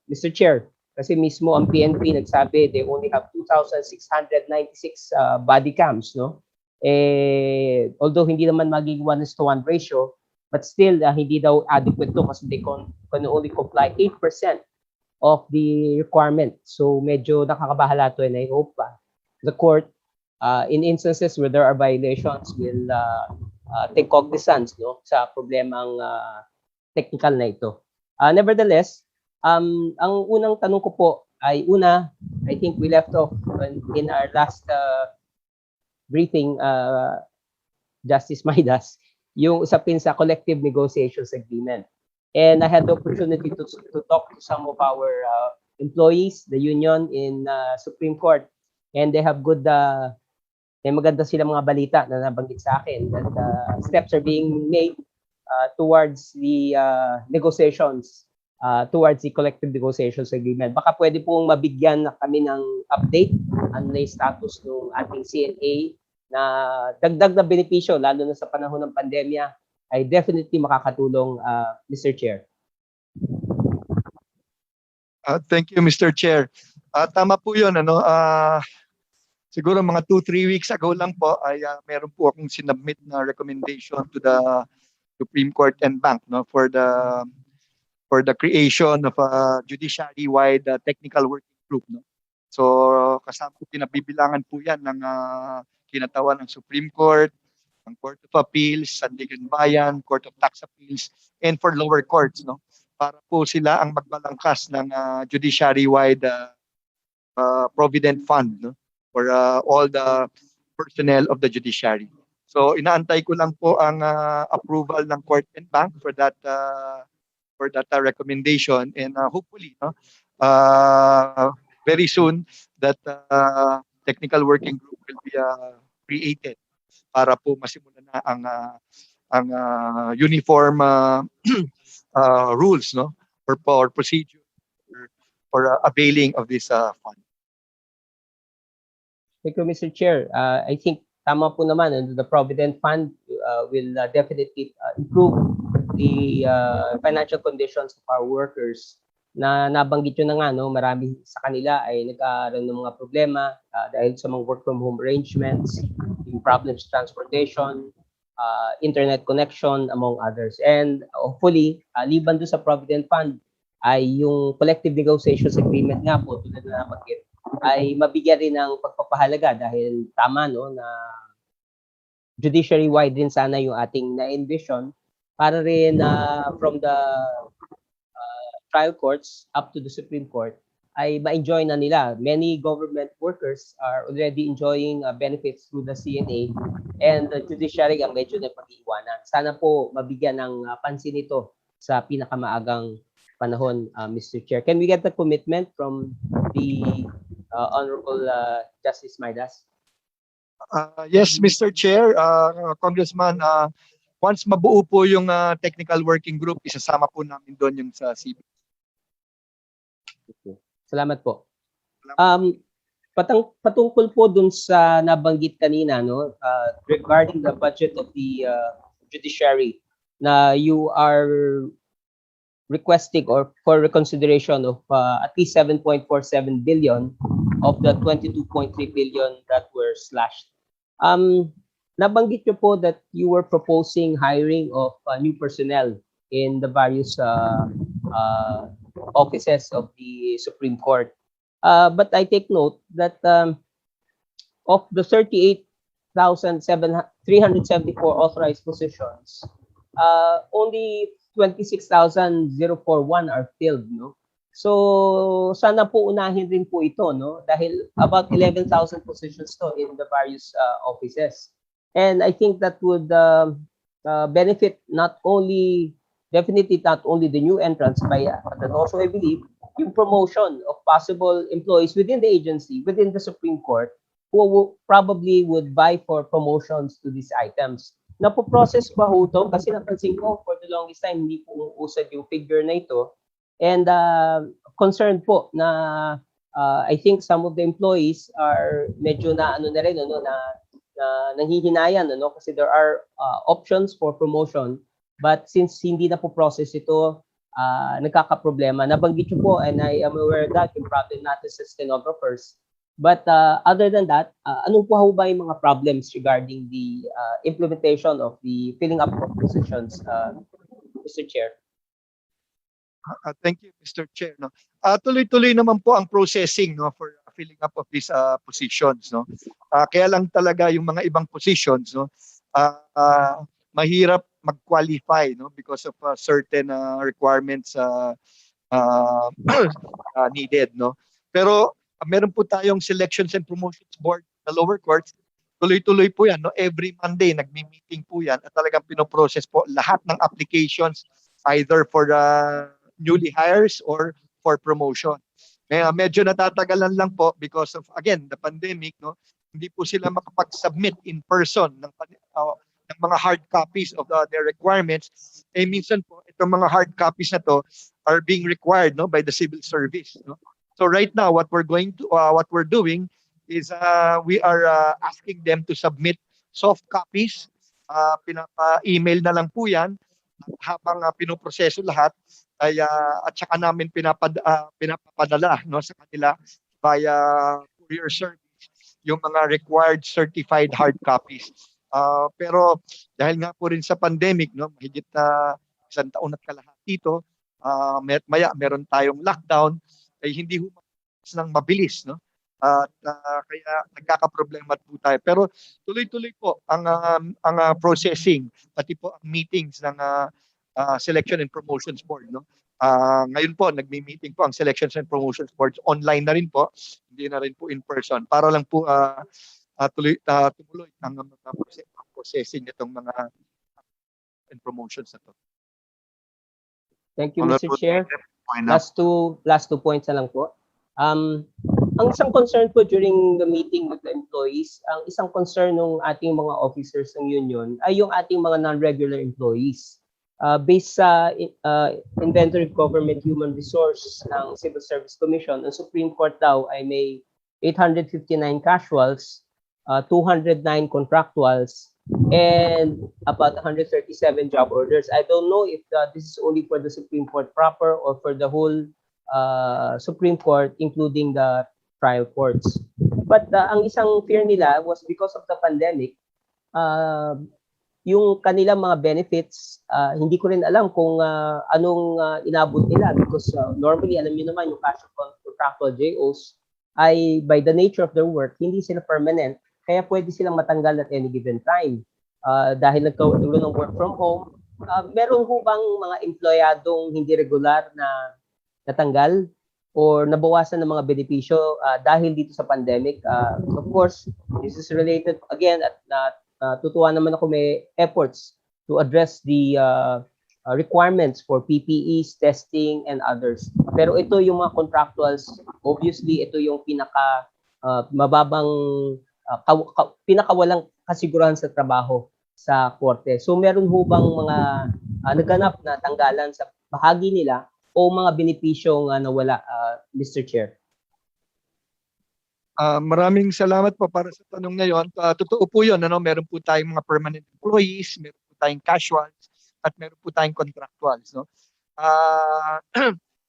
Mr. Chair, kasi mismo ang PNP nagsabi they only have 2,696 body cams, although hindi naman maging 1:1 ratio, but still hindi daw adequate to kasi they can only comply 8% of the requirement. So medyo nakakabahala to, and I hope the court in instances where there are violations will take cognizance sa problemang technical na ito. Nevertheless, ang unang tanong ko po ay I think we left off in our last briefing, Justice Maidas, yung usapin sa collective negotiations agreement. And I had the opportunity to talk to some of our employees, the union in Supreme Court, and they have good may maganda silang mga balita na nabanggit sa akin that steps are being made towards the negotiations, towards the collective negotiations agreement. Baka pwede pong mabigyan na kami ng update ano na yung status ng ating CNA na dagdag na benepisyo, lalo na sa panahon ng pandemya, ay definitely makakatulong, Mr. Chair. Thank you, Mr. Chair. Tama po yun. Siguro mga 2-3 weeks ago lang po ay meron po akong sinubmit na recommendation to the Supreme Court and Bank for the creation of a judiciary-wide technical working group. So kasama po pinabibilangan po yan ng kinatawan ng Supreme Court, ng Court of Appeals, Sandigan Bayan, Court of Tax Appeals, and for lower courts, para po sila ang magbalangkas ng judiciary-wide provident fund for all the personnel of the judiciary. So inaantay ko lang po ang approval ng Court and Bank for that recommendation, and hopefully very soon that technical working group will be created para po masimulan na ang uniform rules for procedure for availing of this fund. Thank you, Mr. Chair. I think tama po naman, the Provident Fund will definitely improve the financial conditions of our workers. Na nabanggit yun na nga, marami sa kanila ay nagkaroon ng mga problema dahil sa mga work from home arrangements, yung problems transportation, internet connection, among others. And hopefully, liban doon sa Provident Fund, ay yung collective negotiations agreement nga po, tulad na nabanggit, ay mabigyan rin ng pagpapahalaga dahil tama na judiciary-wide din sana yung ating na-envision para rin from the trial courts up to the Supreme Court ay ma-enjoy na nila. Many government workers are already enjoying benefits through the CNA, and the judiciary ang medyo na pag-iiwanan. Sana po mabigyan ng pansin ito sa pinakamaagang panahon, Mr. Chair. Can we get the commitment from the Honorable Justice Maidas? Yes, Mr. Chair, Congressman, once mabuo po yung technical working group, isasama po namin doon yung sa CB. Okay. Salamat po. Patungkol po dun sa nabanggit kanina, regarding the budget of the judiciary, na you are requesting or for reconsideration of at least 7.47 billion of the 22.3 billion that were slashed. Nabanggit nyo po that you were proposing hiring of new personnel in the various offices of the Supreme Court. But I take note that of the 38,374 authorized positions, only 26,041 are filled, So sana po unahin rin po ito, dahil about 11,000 positions to in the various offices. And I think that would benefit definitely not only the new entrants, but also I believe yung promotion of possible employees within the agency, within the Supreme Court, who probably would vie for promotions to these items. Napo-process pa ho ito? Kasi napansin ko for the longest time, hindi po usad yung figure na ito. And concerned po na I think some of the employees are medyo na rin, nanghihinayan, kasi there are options for promotion. But since hindi na po process ito, nagkakaproblema. Nabanggit nyo po, and I am aware that yung problem natin sa stenographers. But other than that, ano po ba yung mga problems regarding the implementation of the filling up of positions, Mr. Chair? Thank you, Mr. Chair. Tuloy-tuloy naman po ang processing for filling up of these positions. Kaya lang talaga yung mga ibang positions, mahirap mag-qualify because of certain requirements needed. Pero meron po tayong Selections and Promotions Board na lower courts. Tuloy-tuloy po yan. Every Monday, nagmi-meeting po yan at talagang pinoprocess po lahat ng applications either for newly hires or for promotion. Medyo natatagalan lang po because of, again, the pandemic. hindi po sila makapag-submit in person ng mga hard copies of their requirements, minsan po itong mga hard copies na to are being required, no, by the civil service, no. So right now what we're doing is we are asking them to submit soft copies. Pinapa-email na lang po yan habang pinoproseso lahat ay at saka namin pinapapadala, no, sa kanila via courier service yung mga required certified hard copies. Pero dahil nga po rin sa pandemic, no, mahigit na isang taon at kalahati dito, maya meron tayong lockdown, ay hindi humakas ng mabilis, no? At kaya nagkakaproblema po tayo. Pero tuloy-tuloy po ang processing, pati po ang meetings ng Selection and Promotions Board, no? Ngayon po nagmi-meeting po ang Selections and Promotions Board online na rin po, hindi na rin po in person, para lang po tumuloy ang processing nitong mga and promotions na to. Thank you, Mr. Honorable Chair. Peter, point out. Last two points na lang po. Ang isang concern po during the meeting with the employees, ang isang concern ng ating mga officers ng union ay yung ating mga non-regular employees. Based sa Inventory of Government Human Resource ng Civil Service Commission, ang Supreme Court daw ay may 859 casuals, 209 contractuals, and about 137 job orders. I don't know if this is only for the Supreme Court proper or for the whole Supreme Court, including the trial courts. But ang isang fear nila was because of the pandemic, yung kanilang mga benefits, hindi ko rin alam kung anong inabot nila because normally, alam niyo naman, yung contractual JOs ay by the nature of their work, hindi sila permanent, kaya pwede silang matanggal at any given time. Dahil nagkaroon ng work from home, meron ho bang mga empleyadong hindi regular na natanggal or nabawasan ng mga benepisyo dahil dito sa pandemic? Of course, this is related again at tutuwa naman ako may efforts to address the requirements for PPEs, testing, and others. Pero ito yung mga contractuals, obviously ito yung pinaka mababang, pinakawalang kasigurahan sa trabaho sa korte. So meron ho bang mga naganap na tanggalan sa bahagi nila o mga benepisyong nawala, Mr. Chair? Maraming salamat po para sa tanong na yon. Totoo po yun, ano? Meron po tayong mga permanent employees, meron po tayong casuals, at meron po tayong contractuals. No?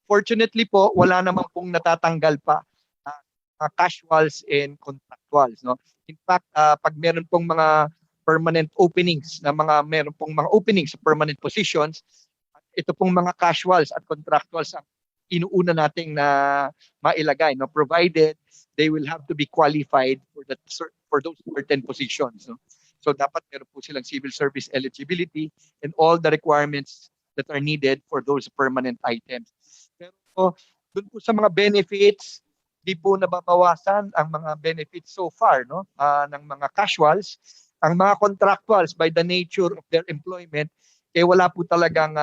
Fortunately po, wala namang pong natatanggal pa casuals and contractuals. No? In fact, pag meron pong mga permanent openings, meron pong mga openings sa permanent positions, ito pong mga casuals at contractuals ang inuuna nating na mailagay, no? Provided they will have to be qualified for those certain positions. No? So dapat meron po silang civil service eligibility and all the requirements that are needed for those permanent items. Pero dun po sa mga benefits, di po nababawasan ang mga benefits so far, no? Ng mga casuals. Ang mga contractuals, by the nature of their employment, wala po talagang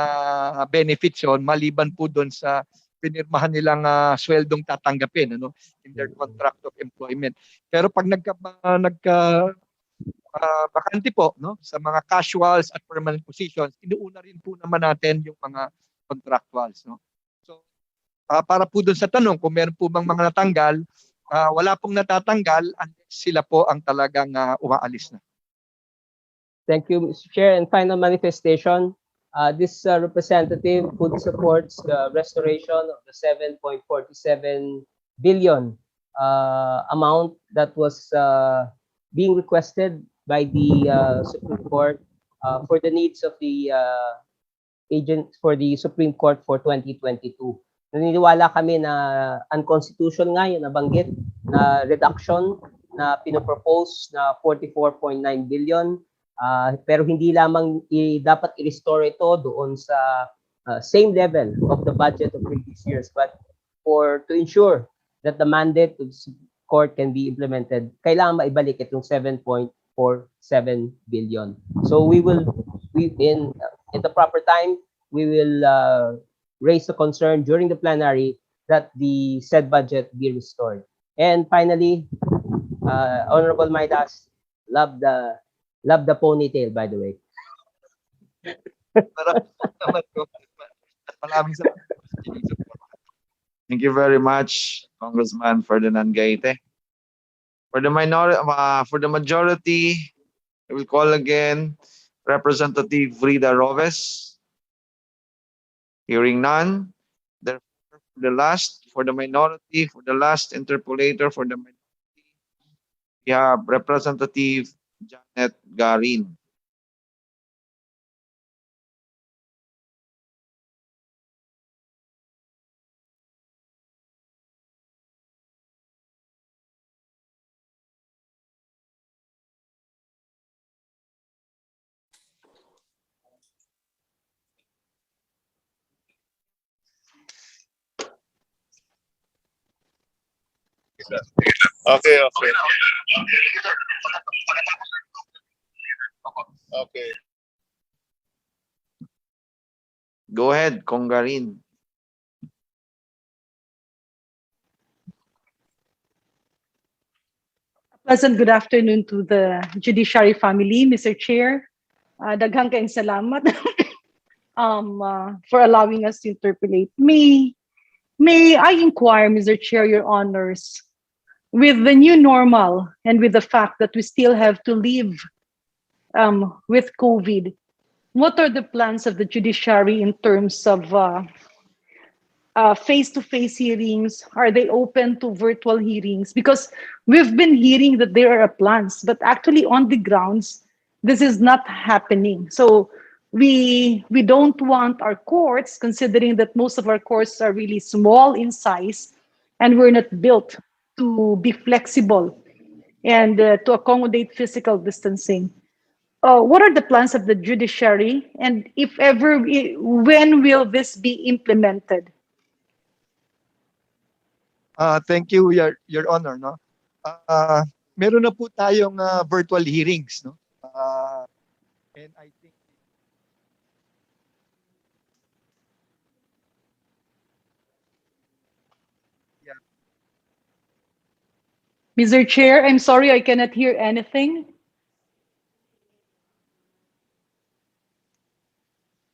benefits yun, maliban po doon sa pinirmahan nilang sweldong tatanggapin, ano, in their contract of employment. Pero pag bakante po, no, sa mga casuals at permanent positions, inuuna rin po naman natin yung mga contractuals, no. So para po doon sa tanong kung meron po bang mga natanggal, wala pong natatanggal unless sila po ang talagang umaalis na. Thank you, Mr. Chair. And final manifestation, this representative fully supports the restoration of the 7.47 billion amount that was being requested by the Supreme Court for the needs of the agents for the Supreme Court for 2022. Naniniwala kami na unconstitutional nga yung nabanggit na reduction na pinopropose na 44.9 billion. Pero hindi lamang dapat i-restore ito doon sa same level of the budget of previous years, but to ensure that the mandate of the court can be implemented, kailangan maibalik itong 7.47 billion. So in the proper time, we will raise the concern during the plenary that the said budget be restored. And finally, Honorable Midas, love the ponytail, by the way. Salamat po. At maraming salamat. Thank you very much, Congressman Ferdinand Gaite. For the majority, I will call again Representative Frida Roves. Hearing none. Therefore, for the last interpolator for the minority, we have Representative Janet Garin. Okay, okay. Okay. Go ahead, Congarin. Pleasant good afternoon to the Judiciary family, Mr. Chair. Daghang kaayong salamat for allowing us to interpolate. May I inquire, Mr. Chair, Your Honors, with the new normal and with the fact that we still have to live with COVID, what are the plans of the judiciary in terms of face-to-face hearings? Are they open to virtual hearings? Because we've been hearing that there are plans, but actually on the grounds, this is not happening. So we don't want our courts, considering that most of our courts are really small in size, and we're not built to be flexible and to accommodate physical distancing. What are the plans of the judiciary, and if ever, when will this be implemented? Thank you, Your Honor. No? Meron na po tayong virtual hearings. No? And I think Mr. Chair, I'm sorry, I cannot hear anything.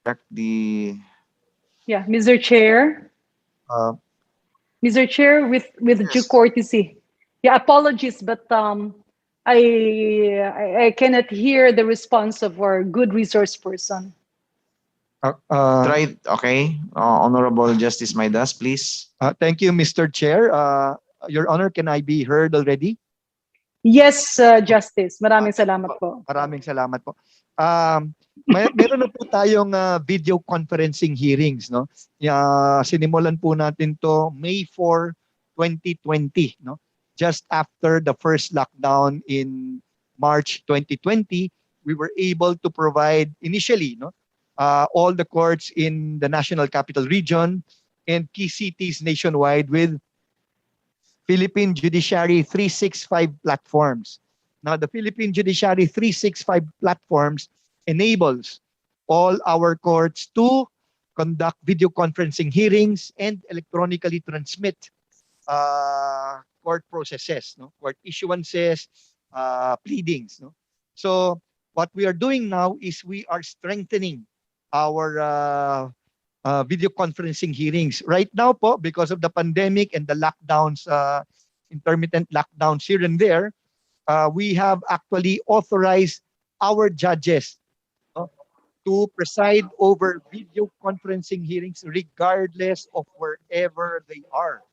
Check the Yeah, Mr. Chair. uh, Mr. Chair, with due Yes. courtesy. Yeah, apologies, but I cannot hear the response of our good resource person. Try, okay. Honorable Justice Maidas, please. thank you, Mr. Chair. Your Honor, can I be heard already? Yes, Justice. Maraming salamat po. Maraming salamat po. Meron na po tayong video conferencing hearings, no? Sinimulan po natin to May 4, 2020, no? Just after the first lockdown in March 2020, we were able to provide initially, no, all the courts in the National Capital Region and key cities nationwide with Philippine Judiciary 365 platforms. Now, the Philippine Judiciary 365 platforms enables all our courts to conduct video conferencing hearings and electronically transmit court processes, no? Court issuances, pleadings. No? So what we are doing now is we are strengthening our video conferencing hearings. Right now po, because of the pandemic and the lockdowns, intermittent lockdowns here and there, we have actually authorized our judges to preside over video conferencing hearings regardless of wherever they are,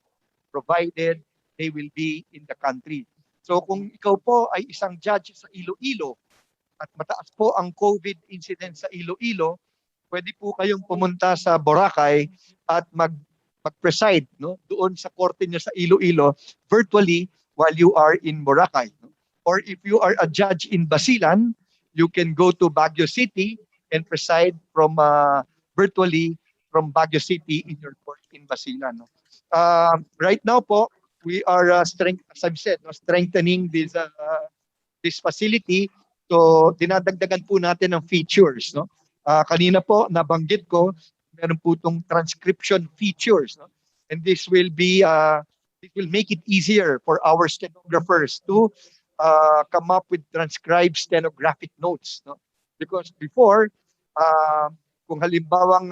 provided they will be in the country. So kung ikaw po ay isang judge sa Iloilo at mataas po ang COVID incidence sa Iloilo, pwede po kayong pumunta sa Boracay at mag-preside, no, doon sa korte niyo sa Iloilo virtually while you are in Boracay. No? Or if you are a judge in Basilan, you can go to Baguio City and preside from virtually from Baguio City in your court in Basilan. No? Right now po, we are as I've said, no, strengthening this facility. So dinadagdagan po natin ng features. No? Kanina po, nabanggit ko, meron po itong transcription features. No? And this will be It will make it easier for our stenographers to come up with transcribed stenographic notes. No? Because before, uh, kung halimbawang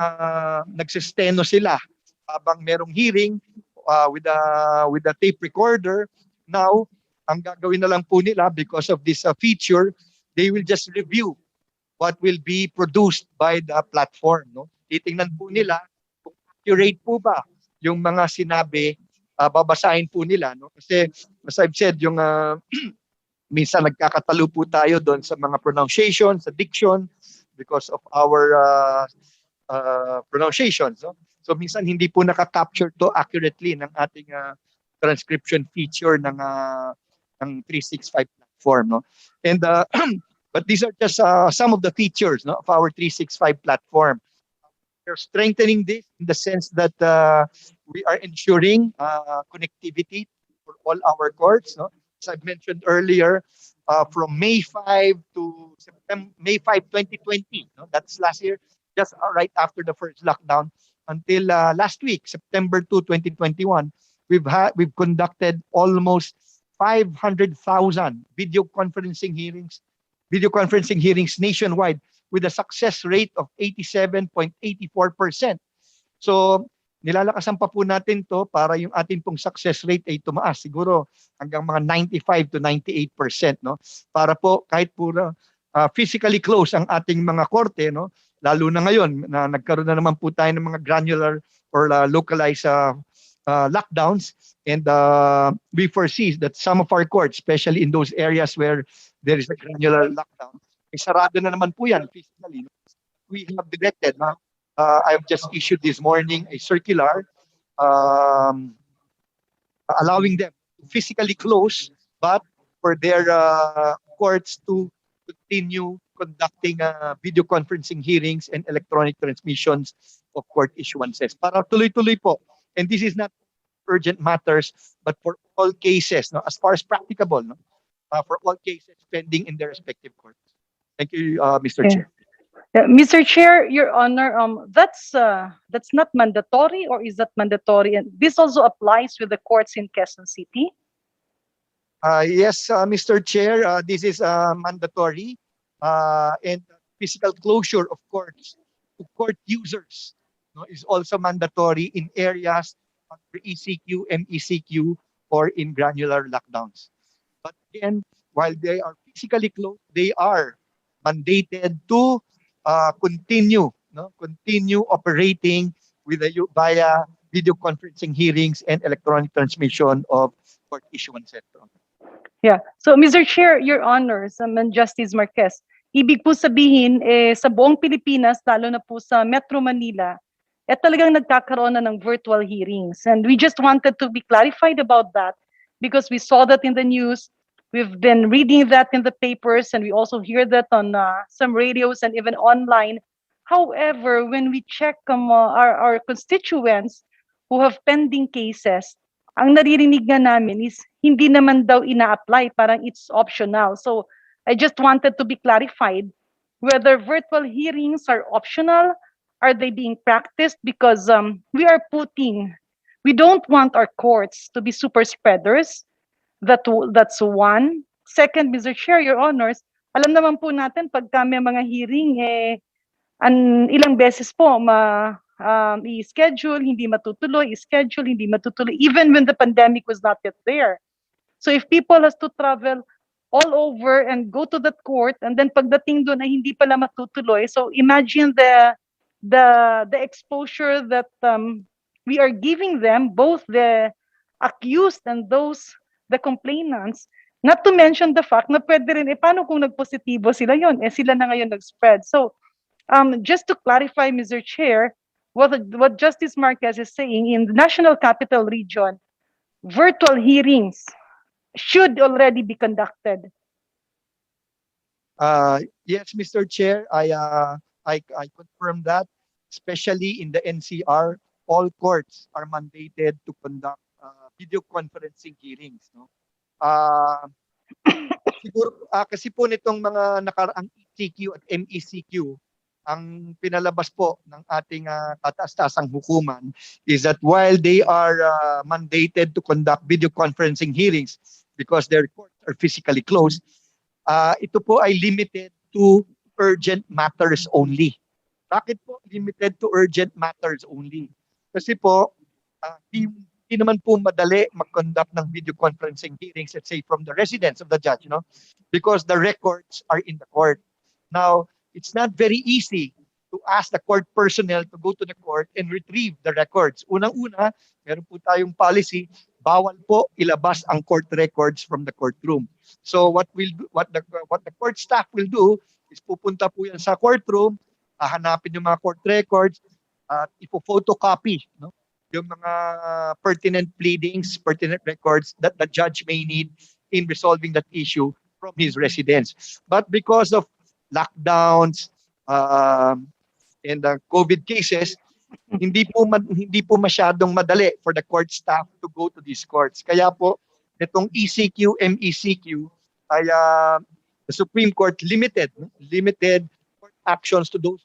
nagsisteno sila habang merong hearing with a tape recorder, now, ang gagawin na lang po nila because of this feature, they will just review what will be produced by the platform. No? Titingnan po nila kung accurate po ba yung mga sinabi, babasahin po nila. No? Kasi as I've said, yung minsan nagkakatalo po tayo doon sa mga pronunciation, sa diction, because of our pronunciations. No? So minsan hindi po nakaka-capture to accurately ng ating transcription feature ng 365 platform. No? And but these are just some of the features, no, of our 365 platform. We're strengthening this in the sense that we are ensuring connectivity for all our courts. No? As I've mentioned earlier, from May 5 to May 5, 2020, no? That's last year, just right after the first lockdown, until last week, September 2, 2021, we've conducted almost 500,000 video conferencing hearings nationwide with a success rate of 87.84%. So, nilalakasan pa po natin to para yung ating pong success rate ay tumaas siguro hanggang mga 95 to 98%, no? Para po kahit po physically close ang ating mga korte, no? Lalo na ngayon na nagkaroon na naman po tayo ng mga granular or localized lockdowns, and we foresee that some of our courts, especially in those areas where there is a granular lockdown, ay sarado na naman po yan physically. We have directed, I've just issued this morning a circular allowing them to physically close, but for their courts to continue conducting video conferencing hearings and electronic transmissions of court issuances. Para tuloy-tuloy po. And this is not urgent matters, but for all cases, no, as far as practicable, no, for all cases pending in their respective courts. Thank you, Mr. Yeah. Chair. Mr. Chair, Your Honor, that's not mandatory, or is that mandatory? And this also applies with the courts in Quezon City. Yes, Mr. Chair, this is mandatory, and physical closure of courts to court users, no, is also mandatory in areas under ECQ, MECQ, or in granular lockdowns. But again, while they are physically closed, they are mandated to continue operating via video conferencing hearings and electronic transmission of court issuances. Yeah. So, Mr. Chair, Your Honor, Justice Marquez, ibig po sabihin, sa buong Pilipinas, lalo na po sa Metro Manila, talagang nagkakaroon na ng virtual hearings. And we just wanted to be clarified about that because we saw that in the news. We've been reading that in the papers, and we also hear that on some radios and even online. However, when we check our constituents who have pending cases, ang naririnig nga namin is hindi naman daw ina-apply, parang it's optional. So I just wanted to be clarified whether virtual hearings are optional. Are they being practiced? Because we don't want our courts to be super spreaders. That's one. Second, Mr. Chair, Your Honors, alam naman po natin pagka may mga hearing, ilang beses po i-schedule, hindi matutuloy, even when the pandemic was not yet there. So if people has to travel all over and go to that court, and then pagdating doon ay hindi pala matutuloy, so imagine the exposure that we are giving them, both the accused and the complainants, not to mention the fact na pwede rin, paano kung nagpositibo sila yon? Sila na ngayon nag-spread. So, just to clarify, Mr. Chair, what Justice Marquez is saying, in the National Capital Region, virtual hearings should already be conducted. Yes, Mr. Chair, I confirm that, especially in the NCR, all courts are mandated to conduct video conferencing hearings, no? Siguro kasi po nitong mga nakaraang ECQ at MECQ, ang pinalabas po ng ating kataas-taasang hukuman is that while they are mandated to conduct video conferencing hearings because their courts are physically closed, ito po ay limited to urgent matters only. Bakit po limited to urgent matters only? Kasi po, di naman po madali mag-conduct ng video conferencing hearings, let's say from the residence of the judge, because the records are in the court. Now, it's not very easy to ask the court personnel to go to the court and retrieve the records. Unang-una, meron po tayong policy, bawal po ilabas ang court records from the courtroom. So what the court staff will do is pupunta po yan sa courtroom, hahanapin yung mga court records, at ipo-photocopy yung mga pertinent pleadings, pertinent records that the judge may need in resolving that issue from his residence. But because of lockdowns and the COVID cases, hindi po masyadong madali for the court staff to go to these courts. Kaya po itong ECQ, MECQ ay the Supreme Court limited court actions to those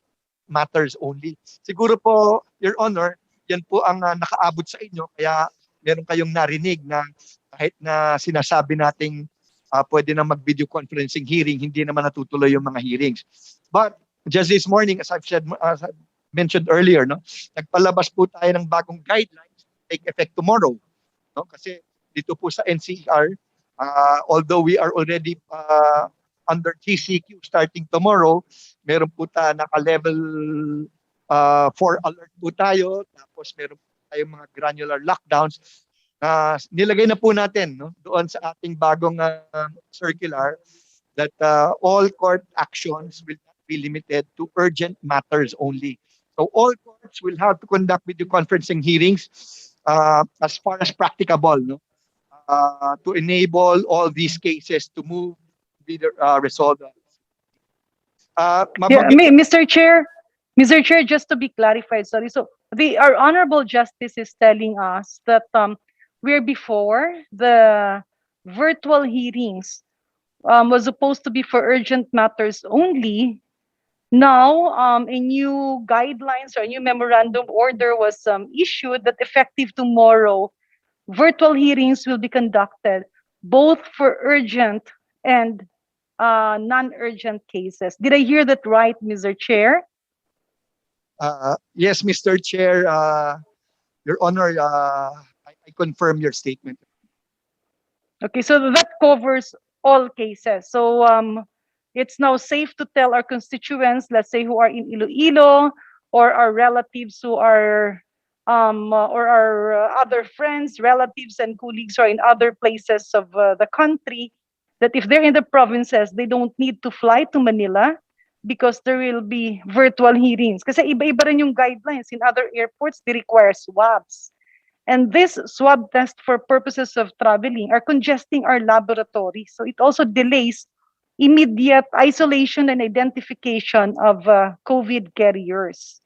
matters only. Siguro po, Your Honor, yan po ang nakaabot sa inyo, kaya meron kayong narinig na kahit na sinasabi nating pwede na mag-video conferencing hearing, hindi naman natutuloy yung mga hearings. But just this morning, as I've mentioned earlier, nagpalabas po tayo ng bagong guidelines take effect tomorrow. Kasi dito po sa NCR, although we are already under GCQ starting tomorrow, meron po naka-level 4 alert po tayo, tapos meron po tayong mga granular lockdowns. Nilagay na po natin doon sa ating bagong circular that all court actions will not be limited to urgent matters only. So all courts will have to conduct video conferencing hearings as far as practicable to enable all these cases to move, be resolved. Mr. Chair, just to be clarified, sorry. So our Honorable Justice is telling us that where before the virtual hearings was supposed to be for urgent matters only, now a new guidelines or a new memorandum order was issued that effective tomorrow, virtual hearings will be conducted both for urgent and non-urgent cases. Did I hear that right, Mr. Chair? Yes, Mr. Chair, Your Honor, I confirm your statement. Okay, so that covers all cases. So it's now safe to tell our constituents, let's say who are in Iloilo, or our relatives who are, or our other friends, relatives, and colleagues who are in other places of the country, that if they're in the provinces, they don't need to fly to Manila because there will be virtual hearings. Kasi iba-iba rin yung guidelines. In other airports, they require swabs. And this swab test for purposes of traveling are congesting our laboratory. So it also delays immediate isolation and identification of COVID carriers.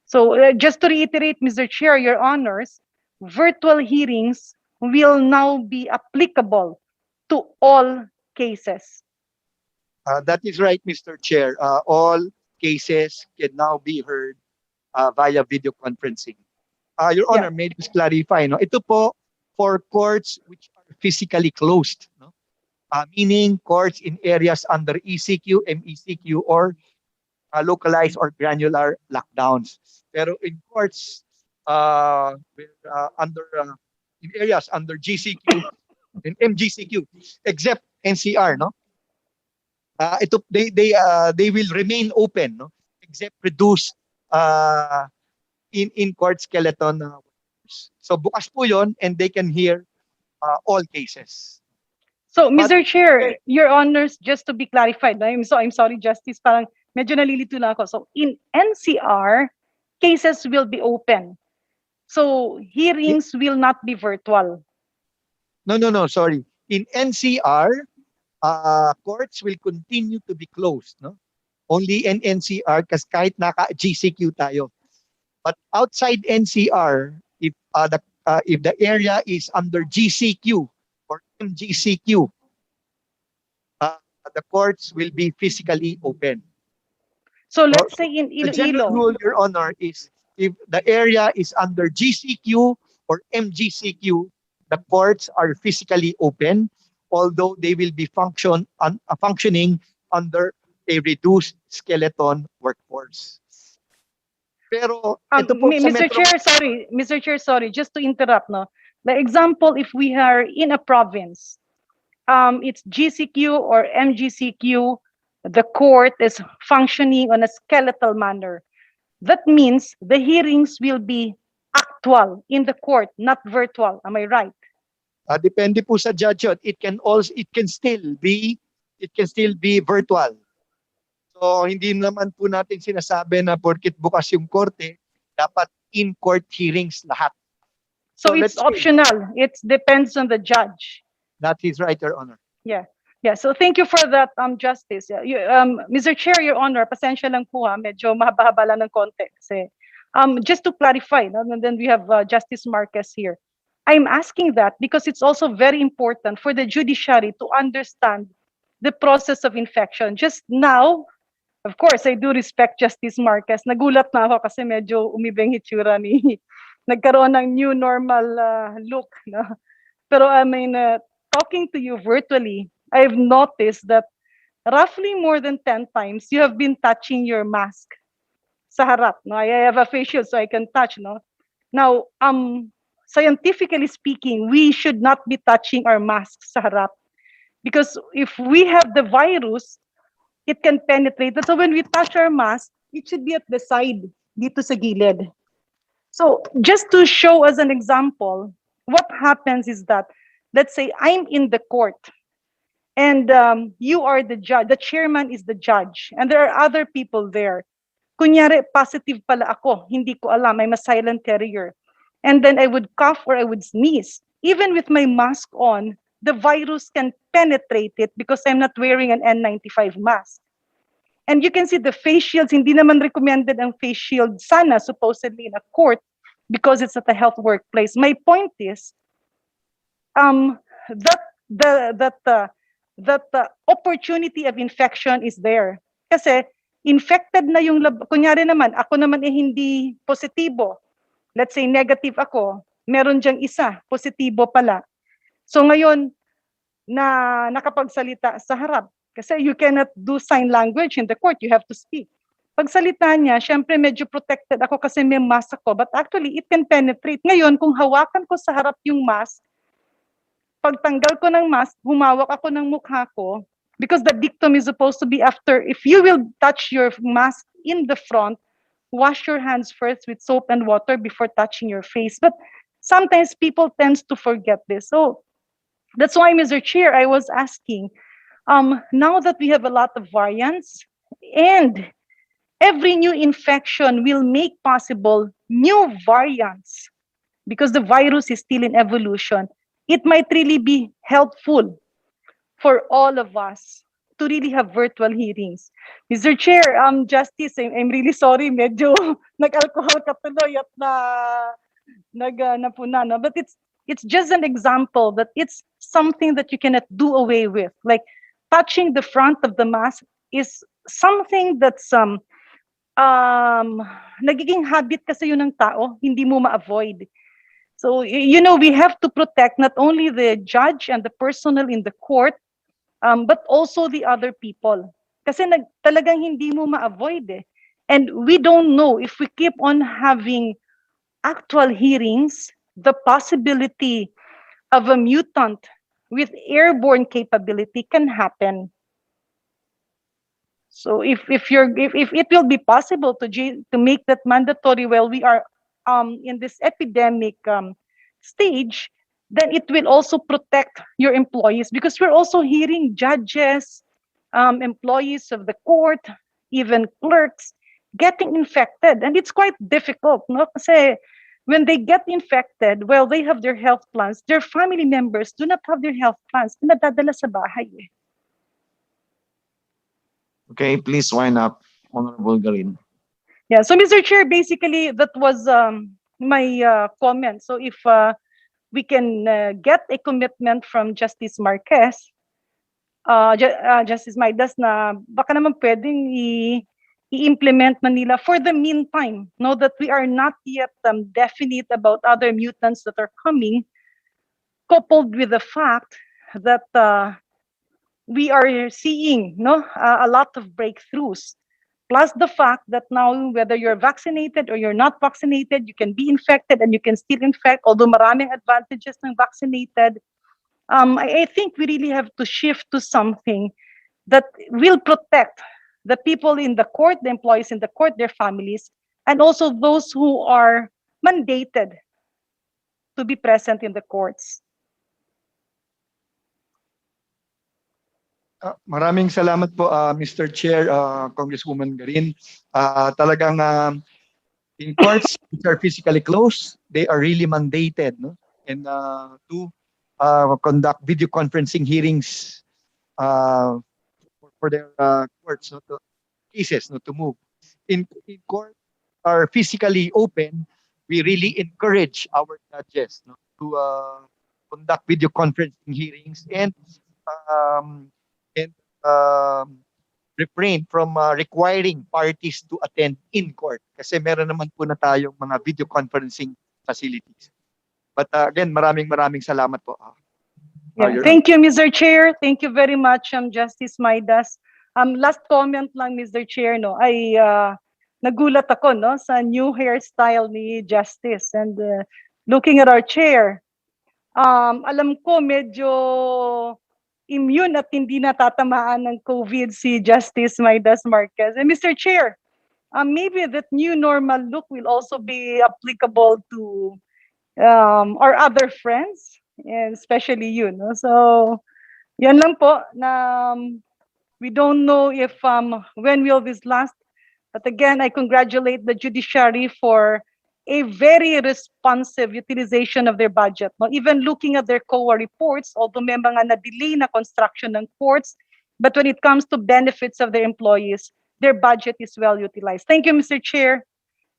So just to reiterate, Mr. Chair, Your Honors, virtual hearings will now be applicable to all cases. That is right, Mr. Chair. All cases can now be heard via video conferencing. Your Honor, may I just clarify, ito po for courts which are physically closed, meaning courts in areas under ECQ, MECQ, or localized or granular lockdowns. Pero in courts in areas under GCQ and MGCQ, except NCR, they will remain open, except reduced in court skeleton workers. So bukas po yon, and they can hear all cases. So Mr. Chair, Your Honors, just to be clarified, I'm sorry, Justice, parang medyo nalilito na ako. So in NCR, cases will be open. So hearings will not be virtual. No, sorry. In NCR, courts will continue to be closed, Only in NCR kasi kahit naka-GCQ tayo. But outside NCR, if the area is under GCQ or MGCQ, the courts will be physically open. So let's say in The general Iloilo, rule, Your Honor, is if the area is under GCQ or MGCQ, the courts are physically open, although they will be functioning under a reduced skeleton workforce. Pero ito po sa Mr. Metro Chair, sorry, Mr. Chair, sorry, just to interrupt, no. The example, if we are in a province, it's GCQ or MGCQ, the court is functioning on a skeletal manner. That means the hearings will be actual in the court, not virtual. Am I right? depende po sa judge yun. It can still be virtual. So hindi naman po natin sinasabi na porket bukas yung korte, dapat in-court hearings lahat. So let's it's say optional. It depends on the judge. that is right, Your Honor. Yeah. So thank you for that, Justice. Mr. Chair, Your Honor, pasensya lang po ha, medyo mahaba-haba lang ng konti kasi just to clarify, no, and then we have Justice Marquez here. I'm asking that because it's also very important for the judiciary to understand the process of infection. Just now, of course, I do respect Justice Marquez. Nagulat na ako kasi medyo umibeng hitsura ni nagkaroon ng new normal look. No? Pero I mean, talking to you virtually, I've noticed that roughly more than 10 times you have been touching your mask sa harap. No? I have a face shield so I can touch. No? Now, scientifically speaking, we should not be touching our masks sa harap. Because if we have the virus, it can penetrate. So when we touch our mask, it should be at the side, dito sa gilid. So just to show as an example, what happens is that, let's say I'm in the court and you are the judge, the chairman is the judge, and there are other people there. Kunyari, positive pala ako, hindi ko alam, I'm a silent carrier. And then I would cough or I would sneeze. Even with my mask on, the virus can penetrate it because I'm not wearing an N95 mask. And you can see the face shields, hindi naman recommended ang face shield sana, supposedly in a court, because it's at a health workplace. My point is, that the opportunity of infection is there. Kasi infected na yung kunyari naman, ako naman hindi positibo. Let's say negative ako, meron diyang isa, positibo pala. So ngayon, na nakapagsalita sa harap. Kasi you cannot do sign language in the court, you have to speak. Pagsalita niya, syempre medyo protected ako kasi may mask ako, but actually it can penetrate. Ngayon, kung hawakan ko sa harap yung mask, pagtanggal ko ng mask, humawak ako ng mukha ko, because the dictum is supposed to be after, if you will touch your mask in the front, wash your hands first with soap and water before touching your face. But sometimes people tend to forget this. So that's why, Mr. Chair, I was asking, now that we have a lot of variants and every new infection will make possible new variants because the virus is still in evolution, it might really be helpful for all of us to really have virtual hearings. Mr. Chair, Justice, I'm really sorry, medyo nag-alcohol ka tuloy at napuna, no? But it's just an example that it's something that you cannot do away with. Like touching the front of the mask is something that's nagiging habit kasi yun ng tao, hindi mo ma-avoid. So, you know, we have to protect not only the judge and the personnel in the court, but also the other people. Kasi talagang hindi mo ma-avoid eh. And we don't know if we keep on having actual hearings, the possibility of a mutant with airborne capability can happen. So if it will be possible to make that mandatory while we are in this epidemic stage, then it will also protect your employees, because we're also hearing judges, employees of the court, even clerks getting infected, and it's quite difficult, no? Kasi when they get infected, well, they have their health plans, their family members do not have their health plans, nadadala sa bahay eh. Okay, please wind up, Honorable Garin. Yeah, so Mr. Chair, basically that was my comment. So if we can get a commitment from Justice Marquez, Justice Maidas, na baka naman pwedeng i-implement Manila for the meantime. Know that we are not yet definite about other mutants that are coming, coupled with the fact that we are seeing a lot of breakthroughs. Plus the fact that now whether you're vaccinated or you're not vaccinated, you can be infected and you can still infect, although maraming advantages ng vaccinated. I think we really have to shift to something that will protect the people in the court, the employees in the court, their families, and also those who are mandated to be present in the courts. Maraming salamat po, Mr. Chair, Congresswoman Garin. Talagang in courts which are physically closed, they are really mandated, no? And to conduct video conferencing hearings for their courts, no, to cases, no, to move. In court are physically open, we really encourage our judges, no, to conduct video conferencing hearings and refrain from requiring parties to attend in court kasi meron naman po na tayong mga video conferencing facilities. But again, maraming salamat po. Yeah. Thank you, Mr. Chair. Thank you very much, Justice Maidas. Last comment lang, Mr. Chair, no, ay nagulat ako, no, sa new hairstyle ni Justice. And looking at our chair, alam ko medyo immune at hindi natatamaan ng COVID si Justice Maidas Marquez. And Mr. Chair, maybe that new normal look will also be applicable to our other friends, and especially you. No? So, yan lang po. Na, we don't know if when will this last. But again, I congratulate the judiciary for a very responsive utilization of their budget. No? Even looking at their COA reports, although may mga na-delay na construction ng courts, but when it comes to benefits of their employees, their budget is well utilized. Thank you, Mr. Chair.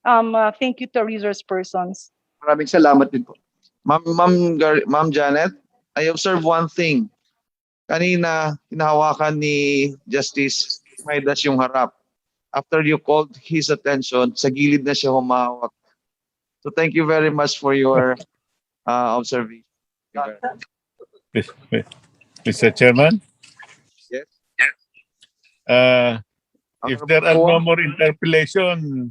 Thank you to resource persons. Maraming salamat din po. Ma'am Janet, I observe one thing. Kanina, hinahawakan ni Justice Maidas yung harap. After you called his attention, sa gilid na siya humahawak. So thank you very much for your observation. Mr. Chairman? Yes. If there are no more interpellation,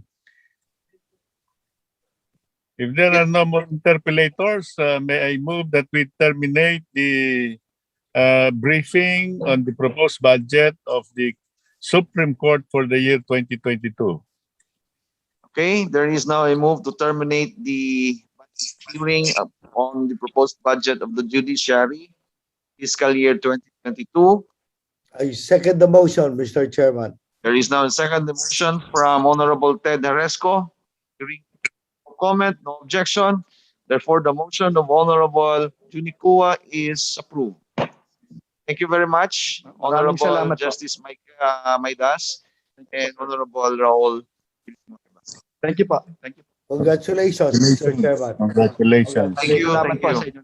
if there are no more interpellators, may I move that we terminate the briefing on the proposed budget of the Supreme Court for the year 2022. Okay, there is now a move to terminate the hearing on the proposed budget of the judiciary fiscal year 2022. I second the motion, Mr. Chairman. There is now a second motion from Honorable Ted Haresco. Hearing no comment, no objection. Therefore, the motion of Honorable Junicua is approved. Thank you very much, Honorable Justice Maidas and Honorable Raul. Thank you po. Thank you. Congratulations, Mr. Chairman. Congratulations. Thank you. Salamat Thank po you. sa inyo.